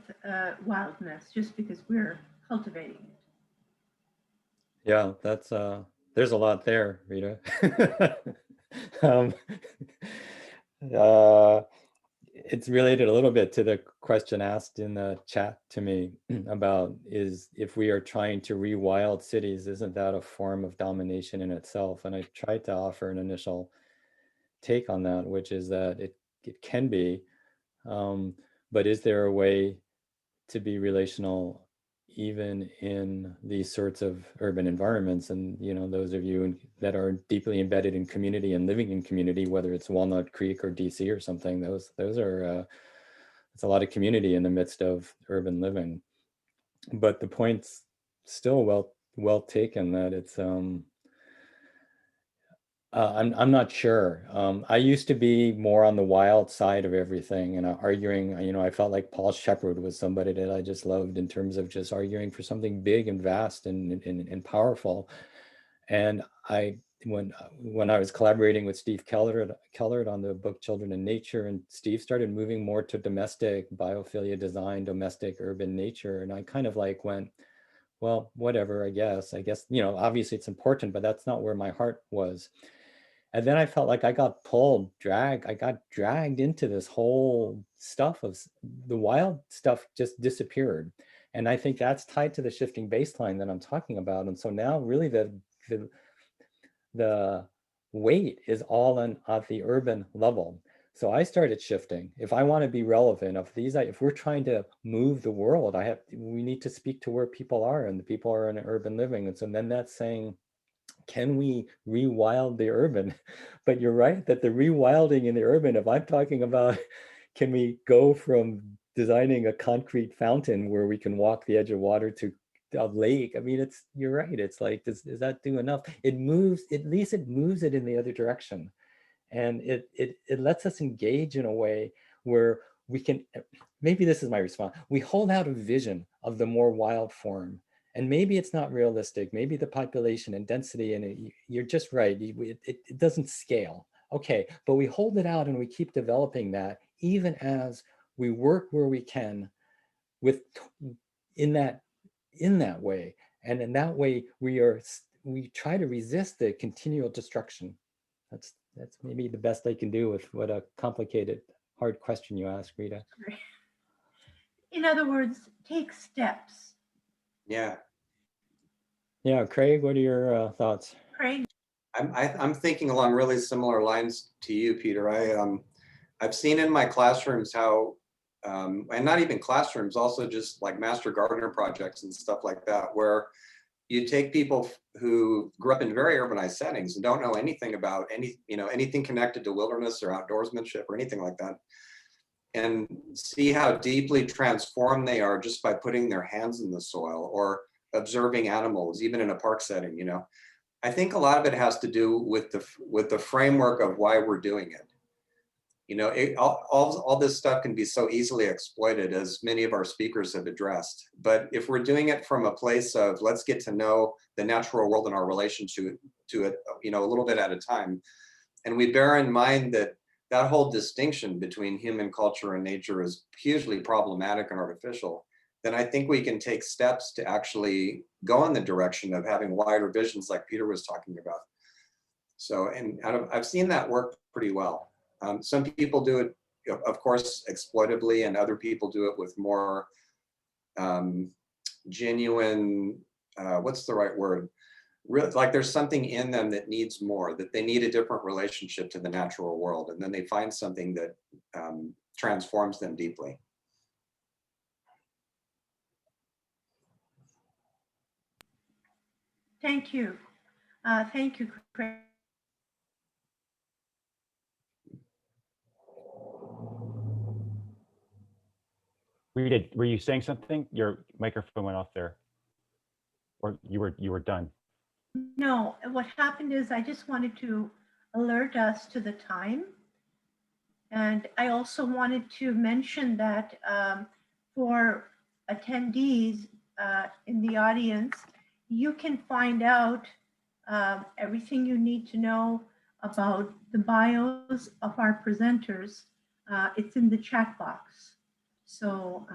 wildness just because we're cultivating it? Yeah, that's there's a lot there, Rita. It's related a little bit to the question asked in the chat to me about if we are trying to rewild cities, isn't that a form of domination in itself? And I tried to offer an initial take on that, which is that it can be, but is there a way to be relational even in these sorts of urban environments? And those of you that are deeply embedded in community and living in community, whether it's Walnut Creek or DC or something, those are it's a lot of community in the midst of urban living. But the point's still well taken that it's I'm not sure. I used to be more on the wild side of everything and arguing, I felt like Paul Shepard was somebody that I just loved in terms of just arguing for something big and vast and powerful. And when I was collaborating with Steve Kellert on the book Children in Nature, and Steve started moving more to domestic biophilia design, domestic urban nature. And I kind of like went, well, whatever, I guess, obviously it's important, but that's not where my heart was. And then I felt like I got dragged into this whole stuff of the wild stuff just disappeared. And I think that's tied to the shifting baseline that I'm talking about. And so now really the weight is all at the urban level. So I started shifting. If I want to be relevant, if we're trying to move the world, we need to speak to where people are, and the people are in urban living. And so then that's saying, can we rewild the urban? But you're right that the rewilding in the urban, if I'm talking about, can we go from designing a concrete fountain where we can walk the edge of water to a lake? I mean, you're right. It's like, does that do enough? It moves, at least it moves it in the other direction. And it lets us engage in a way where we can, maybe this is my response, we hold out a vision of the more wild form. And maybe it's not realistic, maybe the population and density, and you're just right, it doesn't scale. Okay, but we hold it out and we keep developing that, even as we work where we can in that way. And in that way, we try to resist the continual destruction. That's maybe the best I can do with what a complicated, hard question you ask, Rita. In other words, take steps. Yeah. Yeah, Craig, what are your thoughts? Craig? I'm thinking along really similar lines to you, Peter. I've seen in my classrooms how, and not even classrooms, also just like master gardener projects and stuff like that, where you take people who grew up in very urbanized settings and don't know anything about anything connected to wilderness or outdoorsmanship or anything like that, and see how deeply transformed they are just by putting their hands in the soil or observing animals, even in a park setting. I think a lot of it has to do with the framework of why we're doing it. All this stuff can be so easily exploited, as many of our speakers have addressed. But if we're doing it from a place of let's get to know the natural world and our relationship to it, a little bit at a time, and we bear in mind that that whole distinction between human culture and nature is hugely problematic and artificial, then I think we can take steps to actually go in the direction of having wider visions like Peter was talking about. So, and I've seen that work pretty well. Some people do it, of course, exploitively, and other people do it with more genuine, what's the right word? Like there's something in them that needs more, that they need a different relationship to the natural world, and then they find something that transforms them deeply. Thank you. Thank you, Craig. Rita, were you saying something? Your microphone went off there, or you were done. No, what happened is I just wanted to alert us to the time. And I also wanted to mention that for attendees in the audience, you can find out everything you need to know about the bios of our presenters. It's in the chat box. So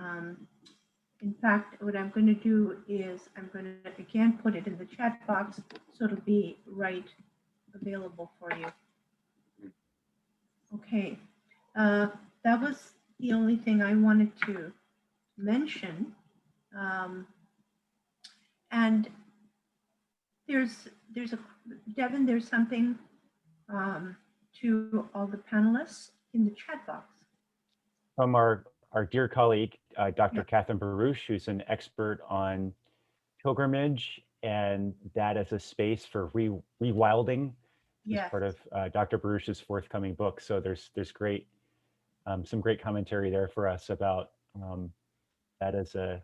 in fact, what I'm going to do is I'm going to again put it in the chat box so it'll be right available for you. Okay, that was the only thing I wanted to mention. And Devin, there's something to all the panelists in the chat box. From our dear colleague, Dr. Catherine Baruch, who's an expert on pilgrimage and that as a space for rewilding. Yes. As part of Dr. Baruch's forthcoming book. So there's great, some great commentary there for us about that as a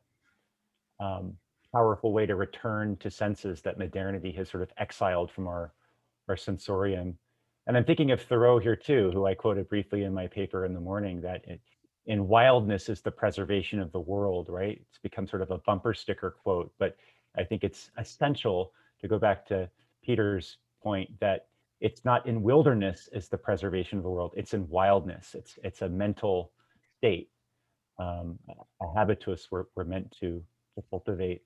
powerful way to return to senses that modernity has sort of exiled from our sensorium. And I'm thinking of Thoreau here too, who I quoted briefly in my paper in the morning, that in wildness is the preservation of the world, right? It's become sort of a bumper sticker quote, but I think it's essential to go back to Peter's point that it's not in wilderness is the preservation of the world, it's in wildness. It's a mental state, a habitus we're meant to cultivate.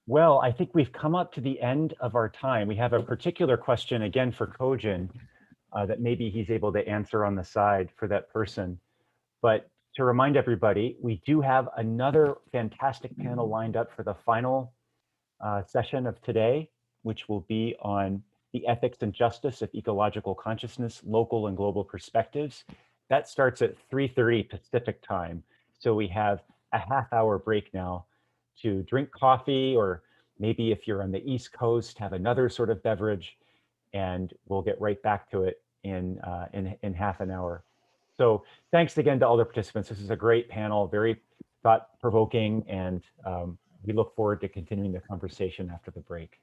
Well, I think we've come up to the end of our time. We have a particular question again for Cogen that maybe he's able to answer on the side for that person. But to remind everybody, we do have another fantastic panel lined up for the final session of today, which will be on the ethics and justice of ecological consciousness, local and global perspectives. That starts at 3:30 Pacific time. So we have a half-hour break now to drink coffee, or maybe if you're on the East Coast, have another sort of beverage, and we'll get right back to it in half an hour. So thanks again to all the participants. This is a great panel, very thought-provoking, and we look forward to continuing the conversation after the break.